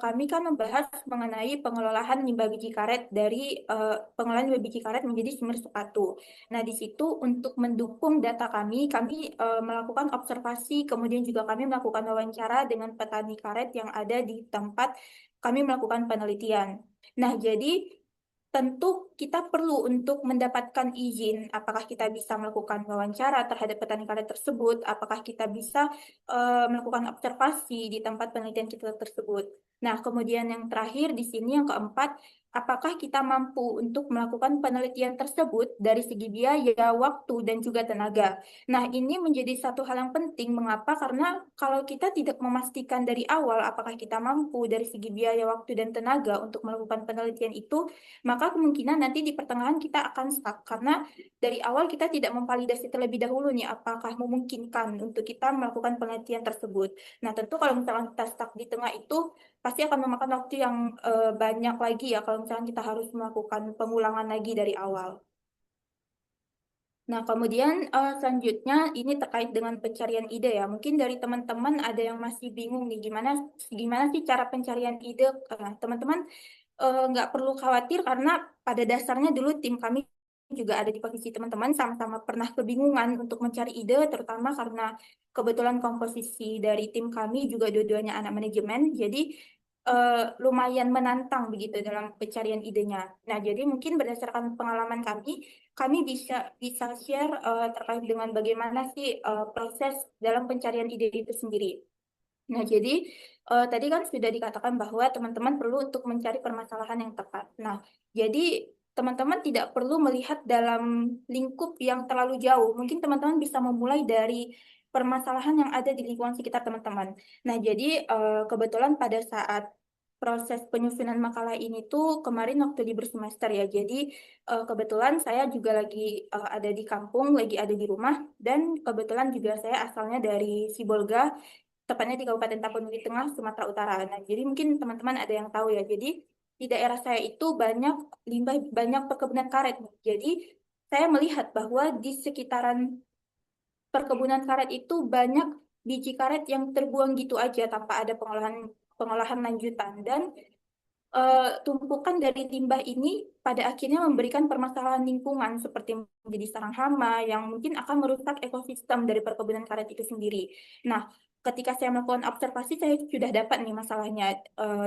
kami kan membahas mengenai pengelolaan limbah biji karet dari pengelolaan limbah biji karet menjadi sumber sepatu. Nah, di situ untuk mendukung data kami melakukan observasi, kemudian juga kami melakukan wawancara dengan petani karet yang ada di tempat kami melakukan penelitian. Nah, jadi tentu kita perlu untuk mendapatkan izin, apakah kita bisa melakukan wawancara terhadap petani karet tersebut, apakah kita bisa melakukan observasi di tempat penelitian kita tersebut. Nah, kemudian yang terakhir di sini yang keempat, apakah kita mampu untuk melakukan penelitian tersebut dari segi biaya, waktu, dan juga tenaga. Nah, ini menjadi satu hal yang penting. Mengapa? Karena kalau kita tidak memastikan dari awal apakah kita mampu dari segi biaya, waktu, dan tenaga untuk melakukan penelitian itu, maka kemungkinan nanti di pertengahan kita akan stuck karena dari awal kita tidak memvalidasi terlebih dahulu nih apakah memungkinkan untuk kita melakukan penelitian tersebut. Nah, tentu kalau misalkan kita stuck di tengah itu pasti akan memakan waktu yang banyak lagi ya kalau misalkan kita harus melakukan pengulangan lagi dari awal. Nah, kemudian selanjutnya ini terkait dengan pencarian ide ya. Mungkin dari teman-teman ada yang masih bingung nih gimana gimana sih cara pencarian ide. Teman-teman nggak perlu khawatir karena pada dasarnya dulu tim kami juga ada di posisi teman-teman sama-sama pernah kebingungan untuk mencari ide, terutama karena kebetulan komposisi dari tim kami juga dua-duanya anak manajemen, jadi lumayan menantang begitu dalam pencarian idenya. Nah, jadi mungkin berdasarkan pengalaman kami bisa bisa share terkait dengan bagaimana sih proses dalam pencarian ide itu sendiri. Nah, jadi tadi kan sudah dikatakan bahwa teman-teman perlu untuk mencari permasalahan yang tepat. Nah, jadi teman-teman tidak perlu melihat dalam lingkup yang terlalu jauh. Mungkin teman-teman bisa memulai dari permasalahan yang ada di lingkungan sekitar teman-teman. Nah, jadi kebetulan pada saat proses penyusunan makalah ini tuh kemarin waktu libur semester ya. Jadi kebetulan saya juga lagi ada di kampung, lagi ada di rumah, dan kebetulan juga saya asalnya dari Sibolga, tepatnya di Kabupaten Tapanuli Tengah, Sumatera Utara. Nah, jadi mungkin teman-teman ada yang tahu ya. Jadi di daerah saya itu banyak limbah, banyak perkebunan karet. Jadi saya melihat bahwa di sekitaran perkebunan karet itu banyak biji karet yang terbuang gitu aja tanpa ada pengolahan pengolahan lanjutan dan tumpukan dari limbah ini pada akhirnya memberikan permasalahan lingkungan seperti menjadi sarang hama yang mungkin akan merusak ekosistem dari perkebunan karet itu sendiri. Nah, ketika saya melakukan observasi, saya sudah dapat nih masalahnya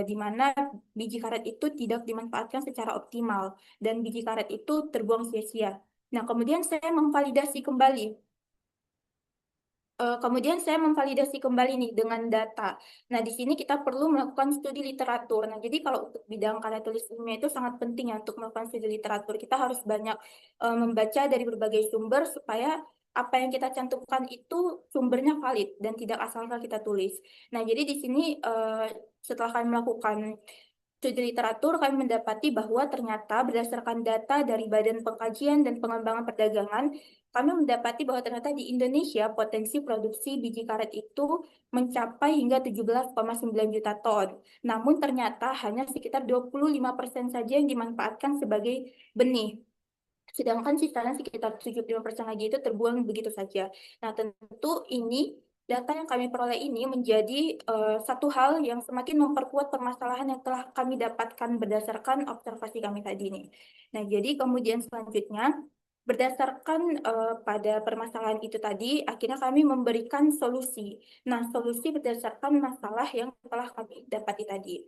di mana biji karet itu tidak dimanfaatkan secara optimal dan biji karet itu terbuang sia-sia. Nah, kemudian saya memvalidasi kembali kemudian saya memvalidasi kembali nih dengan data. Nah, di sini kita perlu melakukan studi literatur. Nah, jadi kalau untuk bidang karya tulis ilmiah itu sangat penting ya untuk melakukan studi literatur. Kita harus banyak membaca dari berbagai sumber supaya apa yang kita cantumkan itu sumbernya valid dan tidak asal-asal kita tulis. Nah, jadi di sini setelah kami melakukan studi literatur, kami mendapati bahwa ternyata berdasarkan data dari Badan Pengkajian dan Pengembangan Perdagangan, kami mendapati bahwa ternyata di Indonesia potensi produksi biji karet itu mencapai hingga 17,9 juta ton. Namun ternyata hanya sekitar 25% saja yang dimanfaatkan sebagai benih. Sedangkan sisanya sekitar 75% lagi itu terbuang begitu saja. Nah, tentu ini data yang kami peroleh ini menjadi satu hal yang semakin memperkuat permasalahan yang telah kami dapatkan berdasarkan observasi kami tadi ini. Nah, jadi kemudian selanjutnya berdasarkan pada permasalahan itu tadi, akhirnya kami memberikan solusi. Nah, solusi berdasarkan masalah yang telah kami dapati tadi.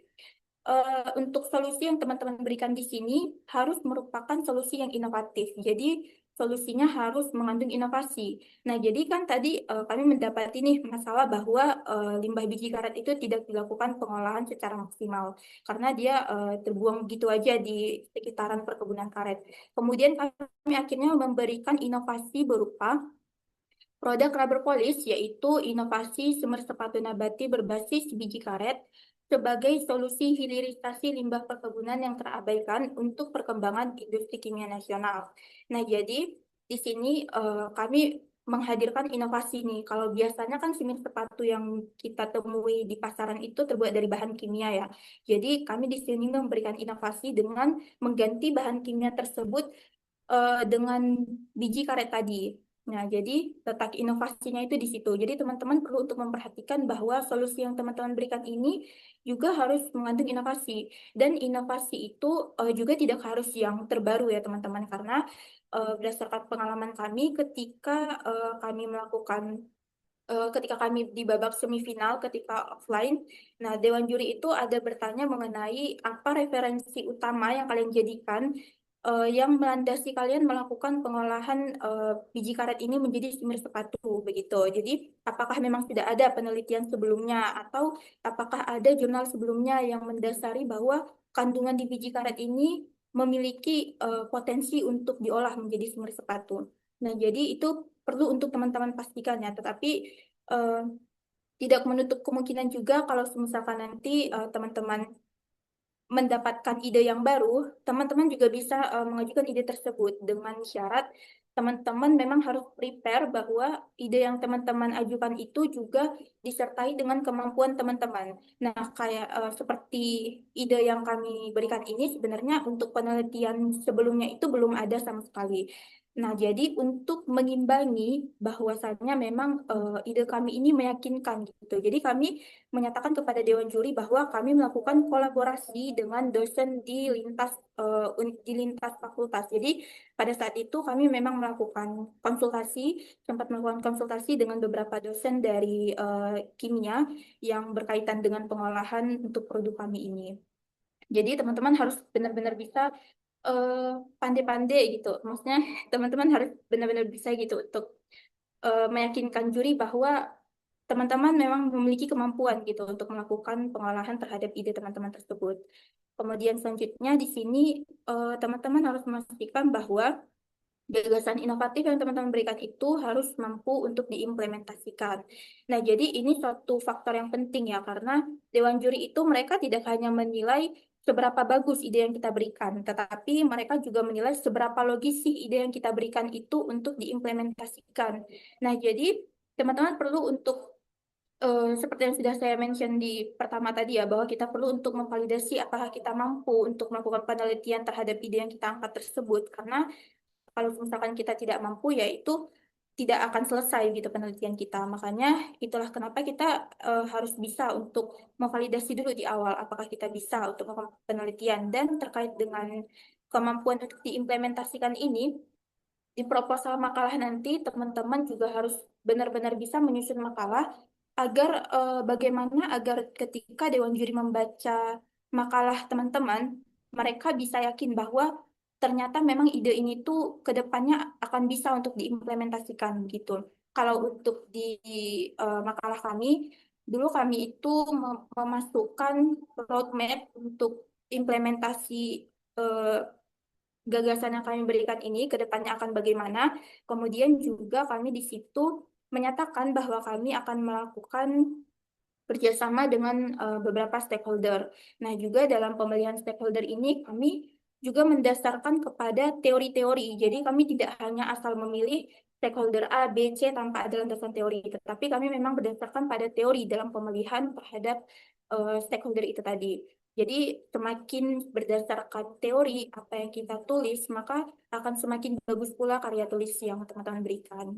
Untuk solusi yang teman-teman berikan di sini harus merupakan solusi yang inovatif. Jadi, solusinya harus mengandung inovasi. Nah, jadi kan tadi kami mendapati nih masalah bahwa limbah biji karet itu tidak dilakukan pengolahan secara maksimal karena dia terbuang gitu aja di sekitaran perkebunan karet. Kemudian kami akhirnya memberikan inovasi berupa produk rubber polish, yaitu inovasi sumber sepatu nabati berbasis biji karet sebagai solusi hilirisasi limbah perkebunan yang terabaikan untuk perkembangan industri kimia nasional. Nah, jadi di sini kami menghadirkan inovasi nih. Kalau biasanya kan sumber sepatu yang kita temui di pasaran itu terbuat dari bahan kimia ya. Jadi kami di sini memberikan inovasi dengan mengganti bahan kimia tersebut dengan biji karet tadi. Nah, jadi letak inovasinya itu di situ. Jadi teman-teman perlu untuk memperhatikan bahwa solusi yang teman-teman berikan ini juga harus mengandung inovasi. Dan inovasi itu juga tidak harus yang terbaru ya teman-teman, karena berdasarkan pengalaman kami ketika kami di babak semifinal ketika offline, nah Dewan Juri itu ada bertanya mengenai apa referensi utama yang kalian jadikan yang melandasi kalian melakukan pengolahan biji karet ini menjadi sumber sepatu begitu. Jadi apakah memang sudah ada penelitian sebelumnya atau apakah ada jurnal sebelumnya yang mendasari bahwa kandungan di biji karet ini memiliki potensi untuk diolah menjadi sumber sepatu. Nah, jadi itu perlu untuk teman-teman pastikan ya, tetapi eh, tidak menutup kemungkinan juga kalau misalkan nanti teman-teman mendapatkan ide yang baru, teman-teman juga bisa mengajukan ide tersebut dengan syarat teman-teman memang harus prepare bahwa ide yang teman-teman ajukan itu juga disertai dengan kemampuan teman-teman. Nah, kayak seperti ide yang kami berikan ini sebenarnya untuk penelitian sebelumnya itu belum ada sama sekali. Nah, jadi untuk mengimbangi bahwasannya memang ide kami ini meyakinkan gitu. Jadi kami menyatakan kepada Dewan Juri bahwa kami melakukan kolaborasi dengan dosen di lintas fakultas. Jadi pada saat itu kami memang sempat melakukan konsultasi dengan beberapa dosen dari kimia yang berkaitan dengan pengolahan untuk produk kami ini. Jadi teman-teman harus benar-benar bisa pandai-pandai gitu. Maksudnya teman-teman harus benar-benar bisa gitu untuk meyakinkan juri bahwa teman-teman memang memiliki kemampuan gitu untuk melakukan pengolahan terhadap ide teman-teman tersebut. Kemudian selanjutnya di sini teman-teman harus memastikan bahwa gagasan inovatif yang teman-teman berikan itu harus mampu untuk diimplementasikan. Nah, jadi ini suatu faktor yang penting ya, karena Dewan Juri itu mereka tidak hanya menilai seberapa bagus ide yang kita berikan, tetapi mereka juga menilai seberapa logis sih ide yang kita berikan itu untuk diimplementasikan. Nah, jadi teman-teman perlu untuk seperti yang sudah saya mention di pertama tadi ya, bahwa kita perlu untuk memvalidasi apakah kita mampu untuk melakukan penelitian terhadap ide yang kita angkat tersebut. Karena kalau misalkan kita tidak mampu, ya itu tidak akan selesai gitu penelitian kita. Makanya itulah kenapa kita harus bisa untuk memvalidasi dulu di awal apakah kita bisa untuk melakukan penelitian. Dan terkait dengan kemampuan untuk diimplementasikan ini, di proposal makalah nanti teman-teman juga harus benar-benar bisa menyusun makalah agar bagaimana agar ketika Dewan Juri membaca makalah teman-teman, mereka bisa yakin bahwa ternyata memang ide ini tuh ke depannya akan bisa untuk diimplementasikan gitu. Kalau untuk di makalah kami, dulu kami itu memasukkan roadmap untuk implementasi eh, gagasan yang kami berikan ini ke depannya akan bagaimana. Kemudian juga kami di situ menyatakan bahwa kami akan melakukan kerjasama dengan beberapa stakeholder. Nah, juga dalam pemilihan stakeholder ini kami juga mendasarkan kepada teori-teori. Jadi kami tidak hanya asal memilih stakeholder A, B, C tanpa ada landasan teori, tetapi kami memang berdasarkan pada teori dalam pemilihan terhadap stakeholder itu tadi. Jadi semakin berdasarkan teori apa yang kita tulis, maka akan semakin bagus pula karya tulis yang teman-teman berikan.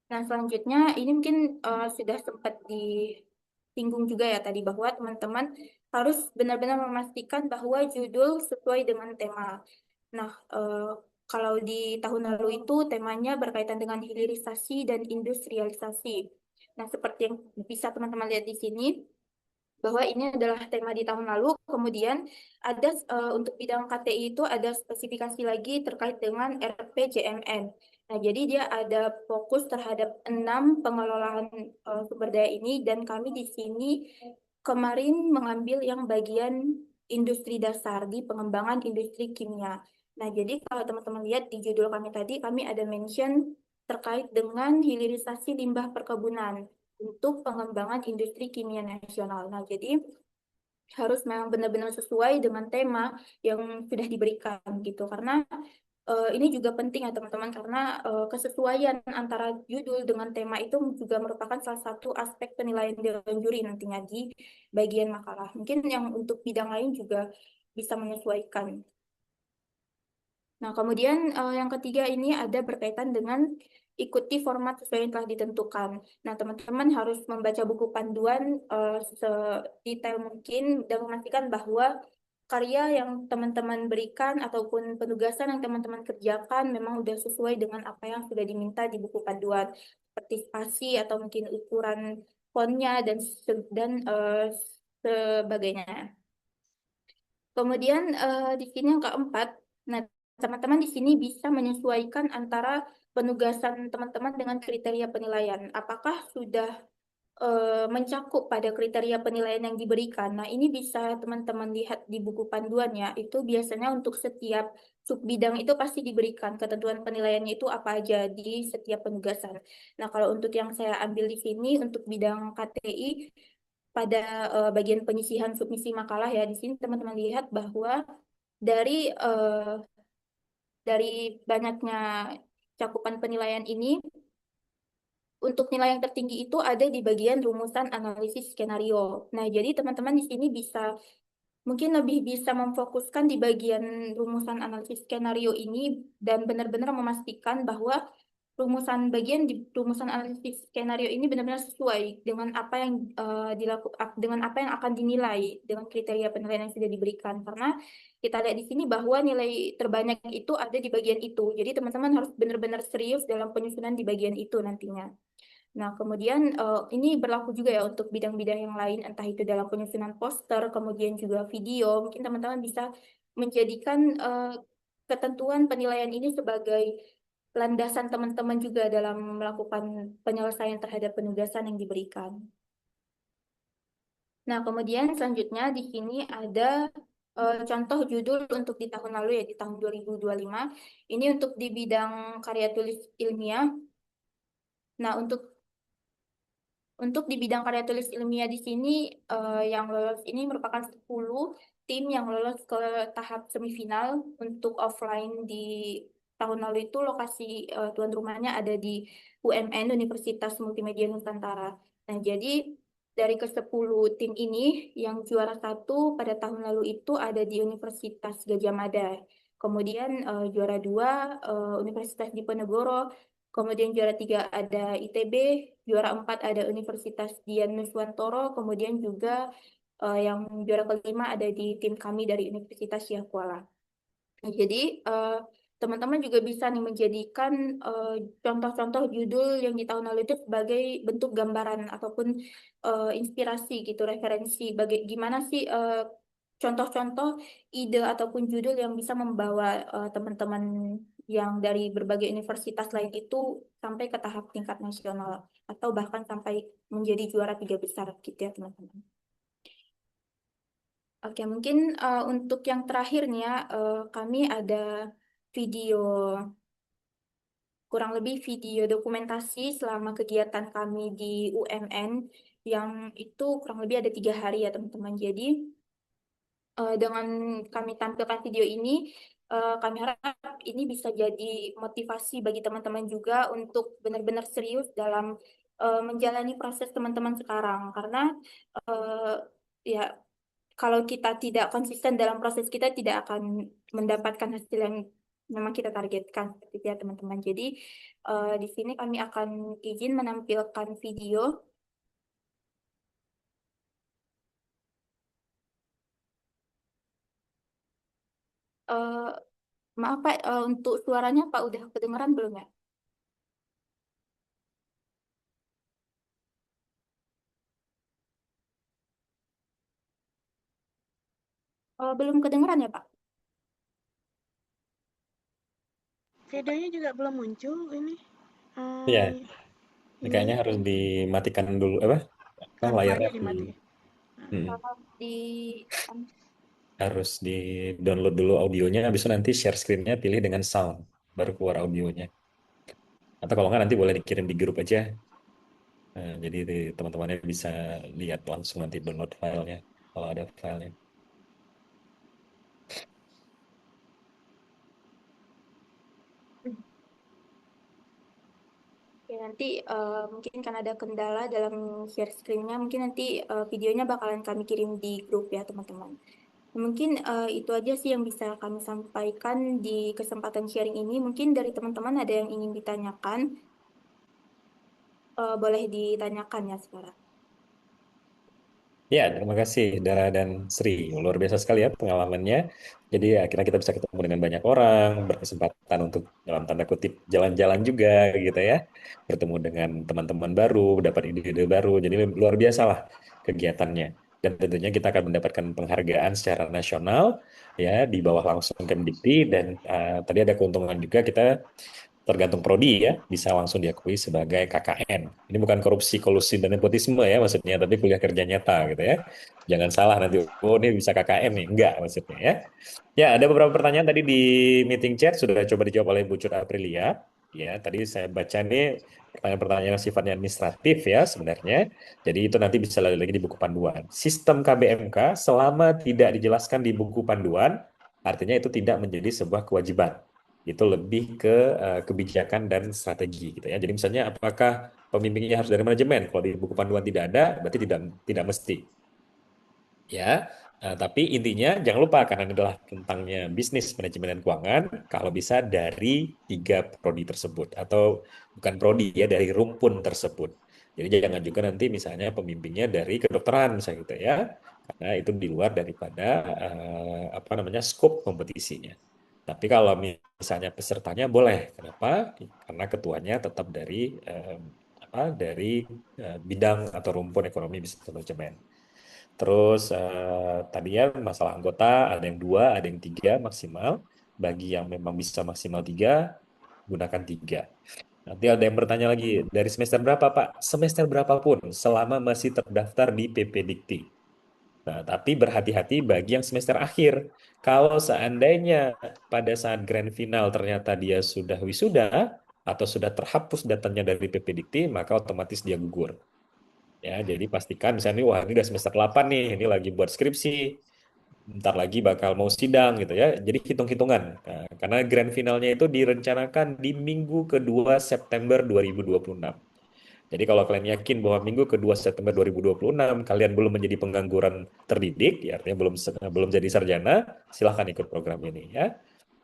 Nah, selanjutnya ini mungkin sudah sempat disinggung juga ya tadi bahwa teman-teman harus benar-benar memastikan bahwa judul sesuai dengan tema. Nah, kalau di tahun lalu itu temanya berkaitan dengan hilirisasi dan industrialisasi. Nah, seperti yang bisa teman-teman lihat di sini, bahwa ini adalah tema di tahun lalu. Kemudian ada untuk bidang KTI itu ada spesifikasi lagi terkait dengan RPJMN. Nah, jadi dia ada fokus terhadap 6 pengelolaan sumber daya ini, dan kami di sini kemarin mengambil yang bagian industri dasar di pengembangan industri kimia. Nah, jadi kalau teman-teman lihat di judul kami tadi, kami ada mention terkait dengan hilirisasi limbah perkebunan untuk pengembangan industri kimia nasional. Nah, jadi harus memang benar-benar sesuai dengan tema yang sudah diberikan gitu. Karena ini juga penting ya teman-teman, karena kesesuaian antara judul dengan tema itu juga merupakan salah satu aspek penilaian dewan juri nantinya di bagian makalah. Mungkin yang untuk bidang lain juga bisa menyesuaikan. Nah, kemudian yang ketiga ini ada berkaitan dengan ikuti format sesuai yang telah ditentukan. Nah, teman-teman harus membaca buku panduan sedetail mungkin dan memastikan bahwa karya yang teman-teman berikan ataupun penugasan yang teman-teman kerjakan memang sudah sesuai dengan apa yang sudah diminta di buku panduan, seperti spasi atau mungkin ukuran fontnya dan sebagainya. Kemudian di sini yang keempat, nah teman-teman di sini bisa menyesuaikan antara penugasan teman-teman dengan kriteria penilaian. Apakah sudah mencakup pada kriteria penilaian yang diberikan? Nah, ini bisa teman-teman lihat di buku panduannya. Itu biasanya untuk setiap sub bidang itu pasti diberikan ketentuan penilaiannya itu apa aja di setiap penugasan. Nah, kalau untuk yang saya ambil di sini untuk bidang KTI pada bagian penyisihan submisi makalah ya, di sini teman-teman lihat bahwa dari dari banyaknya cakupan penilaian ini, untuk nilai yang tertinggi itu ada di bagian rumusan analisis skenario. Nah, jadi teman-teman di sini bisa mungkin lebih bisa memfokuskan di bagian rumusan analisis skenario ini dan benar-benar memastikan bahwa rumusan analisis skenario ini benar-benar sesuai dengan apa yang dengan apa yang akan dinilai dengan kriteria penilaian yang sudah diberikan. Karena kita lihat di sini bahwa nilai terbanyak itu ada di bagian itu. Jadi teman-teman harus benar-benar serius dalam penyusunan di bagian itu nantinya. Nah, kemudian ini berlaku juga ya untuk bidang-bidang yang lain, entah itu dalam penyusunan poster, kemudian juga video. Mungkin teman-teman bisa menjadikan ketentuan penilaian ini sebagai landasan teman-teman juga dalam melakukan penyelesaian terhadap penugasan yang diberikan. Nah, kemudian selanjutnya di sini ada contoh judul untuk di tahun lalu ya, di tahun 2025. Ini untuk di bidang karya tulis ilmiah. Nah, untuk di bidang karya tulis ilmiah di sini yang lolos ini merupakan 10 tim yang lolos ke tahap semifinal untuk offline di tahun lalu itu lokasi tuan rumahnya ada di UMN Universitas Multimedia Nusantara. Nah, jadi dari ke-10 tim ini yang juara satu pada tahun lalu itu ada di Universitas Gadjah Mada. Kemudian juara dua Universitas Diponegoro. Kemudian juara 3 ada ITB, juara 4 ada Universitas Dian Nuswantoro, kemudian juga yang juara kelima ada di tim kami dari Universitas Syah Kuala. Nah, jadi teman-teman juga bisa nih menjadikan contoh-contoh judul yang di tahun lalu itu sebagai bentuk gambaran ataupun inspirasi gitu, referensi gimana sih contoh-contoh ide ataupun judul yang bisa membawa teman-teman yang dari berbagai universitas lain itu sampai ke tahap tingkat nasional atau bahkan sampai menjadi juara 3 besar gitu ya teman-teman. Oke, mungkin untuk yang terakhirnya kami ada video, kurang lebih video dokumentasi selama kegiatan kami di UMN yang itu kurang lebih ada 3 hari ya teman-teman. Jadi dengan kami tampilkan video ini, kami harap ini bisa jadi motivasi bagi teman-teman juga untuk benar-benar serius dalam menjalani proses teman-teman sekarang. Karena ya kalau kita tidak konsisten dalam proses, kita tidak akan mendapatkan hasil yang memang kita targetkan seperti itu ya teman-teman. Jadi di sini kami akan izin menampilkan video. Eh, Maaf Pak, untuk suaranya Pak udah kedengeran belum ya? Belum kedengeran ya, Pak? Videonya juga belum muncul ini. Iya, Eh, ini kayaknya ininya harus dimatikan dulu apa? Layarnya kamera dimati. Nah, mm, Di harus di download dulu audionya, habis itu nanti share screen-nya pilih dengan sound, baru keluar audionya. Atau kalau nggak nanti boleh dikirim di grup aja. Jadi teman-temannya bisa lihat langsung nanti download filenya kalau ada filenya. Ya, nanti mungkin kan ada kendala dalam share screen-nya, mungkin nanti videonya bakalan kami kirim di grup ya teman-teman. Mungkin itu aja sih yang bisa kami sampaikan di kesempatan sharing ini. Mungkin dari teman-teman ada yang ingin ditanyakan, boleh ditanyakan ya sekarang. Ya, terima kasih Dara dan Sri. Luar biasa sekali ya pengalamannya. Jadi akhirnya kita bisa ketemu dengan banyak orang, berkesempatan untuk dalam tanda kutip jalan-jalan juga gitu ya. Bertemu dengan teman-teman baru, dapat ide-ide baru. Jadi luar biasa lah kegiatannya. Dan tentunya kita akan mendapatkan penghargaan secara nasional ya di bawah langsung Kemdikti dan tadi ada keuntungan juga kita tergantung prodi ya, bisa langsung diakui sebagai KKN. Ini bukan korupsi, kolusi, dan nepotisme ya maksudnya, tapi kuliah kerja nyata gitu ya. Jangan salah nanti, oh ini bisa KKN nih. Enggak maksudnya ya. Ya, ada beberapa pertanyaan tadi di meeting chat, sudah coba dijawab oleh Bu Cut Aprilia. Ya, tadi saya baca nih pertanyaan-pertanyaan yang sifatnya administratif ya sebenarnya. Jadi itu nanti bisa lagi di buku panduan. Sistem KBMK selama tidak dijelaskan di buku panduan, artinya itu tidak menjadi sebuah kewajiban. Itu lebih ke kebijakan dan strategi gitu ya. Jadi misalnya apakah pemimpinnya harus dari manajemen? Kalau di buku panduan tidak ada, berarti tidak mesti. Ya, tapi intinya jangan lupa karena ini adalah tentangnya bisnis manajemen dan keuangan, kalau bisa dari tiga prodi tersebut atau bukan prodi ya dari rumpun tersebut. Jadi jangan juga nanti misalnya pemimpinnya dari kedokteran misalnya gitu ya, karena itu di luar daripada apa namanya skop kompetisinya. Tapi kalau misalnya pesertanya boleh, kenapa? Karena ketuanya tetap dari eh, apa? Dari bidang atau rumpun ekonomi bisnis manajemen. Terus tadi ya masalah anggota ada yang dua, ada yang tiga maksimal. Bagi yang memang bisa maksimal tiga, gunakan tiga. Nanti ada yang bertanya lagi, dari semester berapa Pak? Semester berapapun, selama masih terdaftar di PP Dikti. Nah, tapi berhati-hati bagi yang semester akhir. Kalau seandainya pada saat grand final ternyata dia sudah wisuda atau sudah terhapus datanya dari PP Dikti, maka otomatis dia gugur. Ya, jadi pastikan misalnya, wah ini udah semester 8 nih, ini lagi buat skripsi, bentar lagi bakal mau sidang gitu ya. Jadi hitung-hitungan. Nah, karena grand finalnya itu direncanakan di minggu kedua September 2026. Jadi kalau kalian yakin bahwa minggu kedua September 2026 kalian belum menjadi pengangguran terdidik, ya artinya belum jadi sarjana, silahkan ikut program ini ya.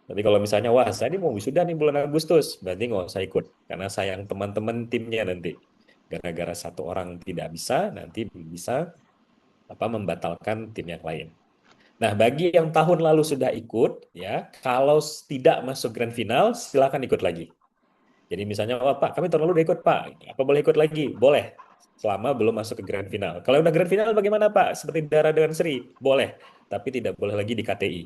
Tapi kalau misalnya, wah saya ini mau wisuda nih bulan Agustus, berarti nggak usah ikut. Karena sayang teman-teman timnya nanti. Gara-gara satu orang tidak bisa, nanti bisa apa membatalkan tim yang lain. Nah, bagi yang tahun lalu sudah ikut, ya, kalau tidak masuk grand final, silakan ikut lagi. Jadi misalnya, oh Pak, kami tahun lalu udah ikut Pak, apa boleh ikut lagi? Boleh, selama belum masuk ke grand final. Kalau udah grand final bagaimana Pak? Seperti Dara dengan Sri? Boleh, tapi tidak boleh lagi di KTI.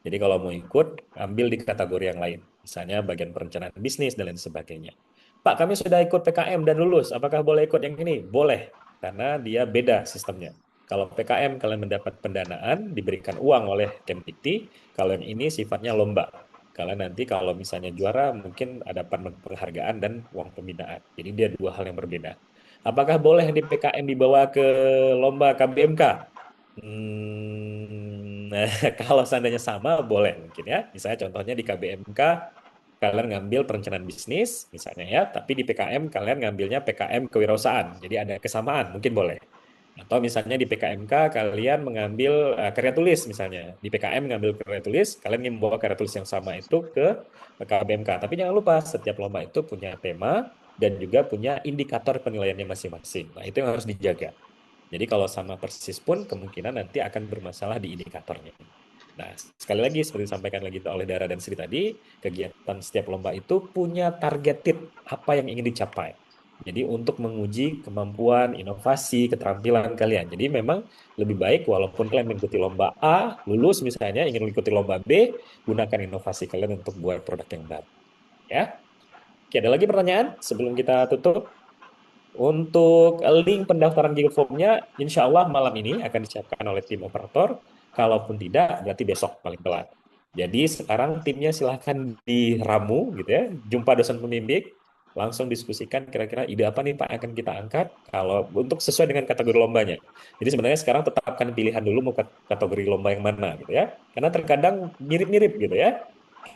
Jadi kalau mau ikut, ambil di kategori yang lain. Misalnya bagian perencanaan bisnis dan lain sebagainya. Pak, kami sudah ikut PKM dan lulus. Apakah boleh ikut yang ini? Boleh, karena dia beda sistemnya. Kalau PKM kalian mendapat pendanaan, diberikan uang oleh Kemdikti. Kalau yang ini sifatnya lomba. Kalian nanti kalau misalnya juara, mungkin ada penghargaan dan uang pembinaan. Jadi dia dua hal yang berbeda. Apakah boleh di PKM dibawa ke lomba KBMK? Nah, kalau seandainya sama, boleh mungkin ya. Misalnya contohnya di KBMK, kalian ngambil perencanaan bisnis, misalnya ya, tapi di PKM kalian ngambilnya PKM kewirausahaan. Jadi ada kesamaan, mungkin boleh. Atau misalnya di PKMK kalian mengambil karya tulis misalnya. Di PKM mengambil karya tulis, kalian ingin membawa karya tulis yang sama itu ke KBMK. Tapi jangan lupa, setiap lomba itu punya tema dan juga punya indikator penilaiannya masing-masing. Nah, itu yang harus dijaga. Jadi kalau sama persis pun kemungkinan nanti akan bermasalah di indikatornya. Nah, sekali lagi seperti disampaikan lagi oleh Dara dan Sri tadi, kegiatan setiap lomba itu punya targeted apa yang ingin dicapai. Jadi untuk menguji kemampuan, inovasi, keterampilan kalian. Jadi memang lebih baik walaupun kalian mengikuti lomba A, lulus misalnya, ingin mengikuti lomba B, gunakan inovasi kalian untuk buat produk yang baru. Ya. Oke, ada lagi pertanyaan sebelum kita tutup? Untuk link pendaftaran Google Form-nya, insya Allah malam ini akan disiapkan oleh tim operator. Kalaupun tidak, berarti besok paling telat. Jadi sekarang timnya silahkan diramu gitu ya. Jumpa dosen pembimbing, langsung diskusikan kira-kira ide apa nih Pak akan kita angkat kalau untuk sesuai dengan kategori lombanya. Jadi sebenarnya sekarang tetapkan pilihan dulu mau kategori lomba yang mana gitu ya. Karena terkadang mirip-mirip gitu ya.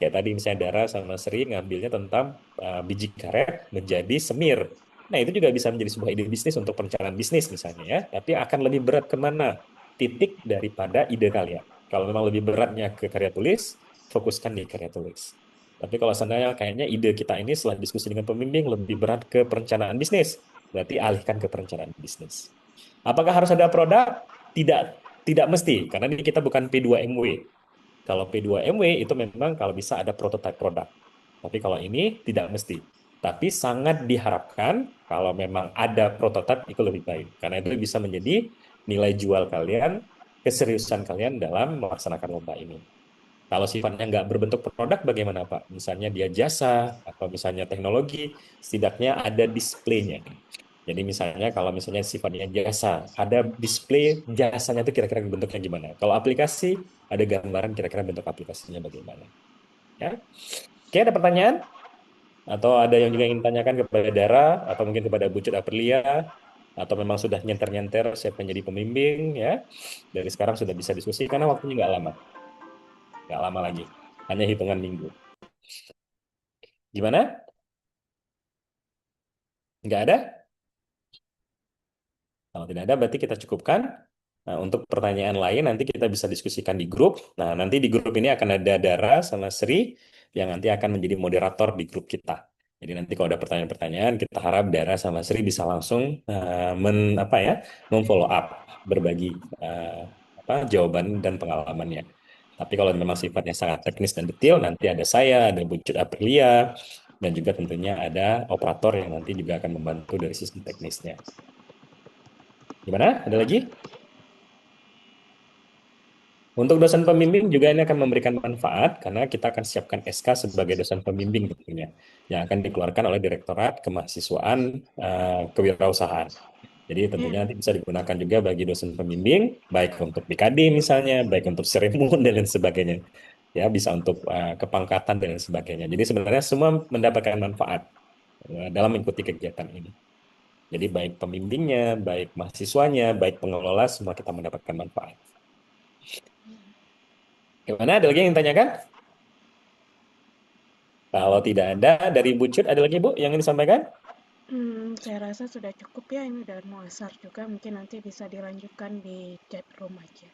Kayak tadi misalnya Dara sama Sri ngambilnya tentang biji karet menjadi semir. Nah, itu juga bisa menjadi sebuah ide bisnis untuk perencanaan bisnis misalnya ya. Tapi akan lebih berat kemana titik daripada ide kalian. Kalau memang lebih beratnya ke karya tulis, fokuskan di karya tulis. Tapi kalau seandainya kayaknya ide kita ini setelah diskusi dengan pembimbing lebih berat ke perencanaan bisnis, berarti alihkan ke perencanaan bisnis. Apakah harus ada produk? Tidak, tidak mesti, karena ini kita bukan P2MW. Kalau P2MW itu memang kalau bisa ada prototipe produk. Tapi kalau ini tidak mesti. Tapi sangat diharapkan kalau memang ada prototipe itu lebih baik. Karena itu bisa menjadi nilai jual kalian, keseriusan kalian dalam melaksanakan lomba ini. Kalau sifatnya nggak berbentuk produk, bagaimana Pak? Misalnya dia jasa atau misalnya teknologi, setidaknya ada displaynya. Jadi misalnya kalau misalnya sifatnya jasa, ada display jasanya itu kira-kira bentuknya gimana. Kalau aplikasi, ada gambaran kira-kira bentuk aplikasinya bagaimana. Ya. Oke, ada pertanyaan? Atau ada yang juga ingin tanyakan kepada Dara, atau mungkin kepada Bucut Aprilia, atau memang sudah nyenter-nyenter siapa yang jadi pembimbing, ya. Dari sekarang sudah bisa diskusi, karena waktunya nggak lama lagi. Hanya hitungan minggu. Gimana? Nggak ada? Kalau tidak ada, berarti kita cukupkan. Nah, untuk pertanyaan lain, nanti kita bisa diskusikan di grup. Nah, nanti di grup ini akan ada Dara sama Sri, yang nanti akan menjadi moderator di grup kita. Jadi nanti kalau ada pertanyaan-pertanyaan, kita harap Dara sama Sri bisa langsung apa ya, memfollow up, berbagi eh, jawaban dan pengalamannya. Tapi kalau memang sifatnya sangat teknis dan detail, nanti ada saya, ada Bucut Aprilia, dan juga tentunya ada operator yang nanti juga akan membantu dari sisi teknisnya. Gimana? Ada lagi? Untuk dosen pembimbing juga ini akan memberikan manfaat karena kita akan siapkan SK sebagai dosen pembimbing tentunya yang akan dikeluarkan oleh Direktorat Kemahasiswaan Kewirausahaan. Jadi tentunya Ya, nanti bisa digunakan juga bagi dosen pembimbing, baik untuk BKD misalnya, baik untuk serimun dan lain sebagainya. Ya, bisa untuk kepangkatan dan lain sebagainya. Jadi sebenarnya semua mendapatkan manfaat dalam mengikuti kegiatan ini. Jadi baik pembimbingnya, baik mahasiswanya, baik pengelola, semua kita mendapatkan manfaat. Gimana? Ada lagi yang ditanyakan? Kalau tidak ada, dari Bu Cut, ada lagi Bu yang ingin disampaikan? saya rasa sudah cukup ya, ini udah muasar juga, mungkin nanti bisa dilanjutkan di chat room aja.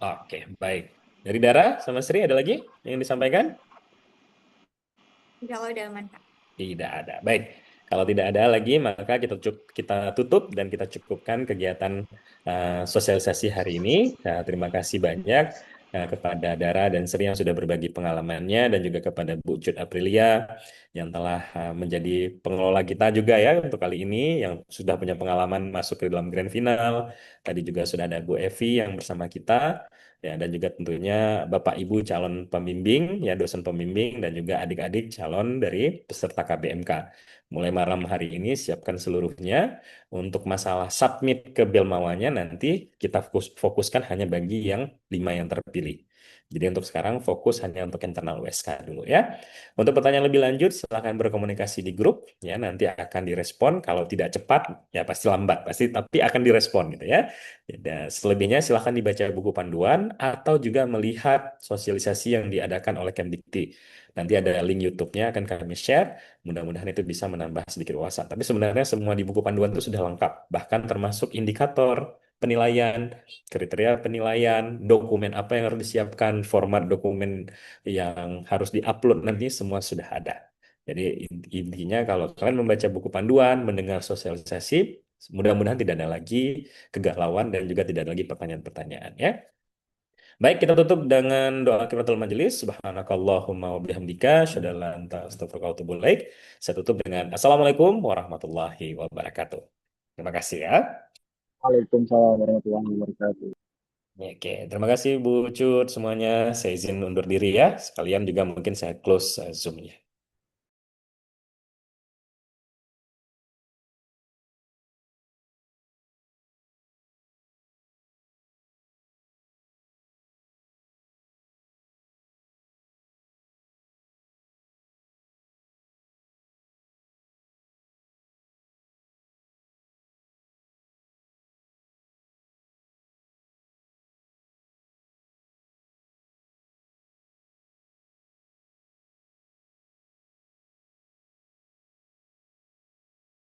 Oke, baik. Dari Dara sama Sri, ada lagi yang ingin disampaikan? Insya Allah udah aman, Kak. Tidak ada. Baik. Kalau tidak ada lagi, maka kita tutup dan kita cukupkan kegiatan sosialisasi hari ini. Nah, terima kasih banyak kepada Dara dan Sri yang sudah berbagi pengalamannya dan juga kepada Bu Cut Aprilia yang telah menjadi pengelola kita juga ya untuk kali ini yang sudah punya pengalaman masuk ke dalam grand final. Tadi juga sudah ada Bu Evi yang bersama kita. Ya, dan juga tentunya Bapak Ibu calon pembimbing, ya dosen pembimbing, dan juga adik-adik calon dari peserta KBMK. Mulai malam hari ini siapkan seluruhnya. Untuk masalah submit ke Belmawanya nanti kita fokuskan hanya bagi yang 5 yang terpilih. Jadi untuk sekarang fokus hanya untuk internal USK dulu ya. Untuk pertanyaan lebih lanjut silahkan berkomunikasi di grup ya nanti akan direspon. Kalau tidak cepat ya pasti lambat pasti tapi akan direspon gitu ya. Dan selebihnya silahkan dibaca buku panduan atau juga melihat sosialisasi yang diadakan oleh Kemdikti. Nanti ada link YouTube-nya akan kami share. Mudah-mudahan itu bisa menambah sedikit wawasan. Tapi sebenarnya semua di buku panduan itu sudah lengkap. Bahkan termasuk indikator penilaian, kriteria penilaian, dokumen apa yang harus disiapkan, format dokumen yang harus diupload nanti semua sudah ada. Jadi intinya kalau kalian membaca buku panduan, mendengar sosialisasi, mudah-mudahan tidak ada lagi kegalauan dan juga tidak ada lagi pertanyaan-pertanyaan ya. Baik, kita tutup dengan doa kifaratul majelis. Subhanakallahumma wa bihamdika, asyhadu an la ilaha illa anta, astaghfiruka wa atubu ilaik. Saya tutup dengan Assalamualaikum warahmatullahi wabarakatuh. Terima kasih ya. Waalaikumsalam warahmatullahi wabarakatuh. Oke, terima kasih Bu Cut semuanya. Saya izin undur diri ya. Sekalian juga mungkin saya close Zoom-nya.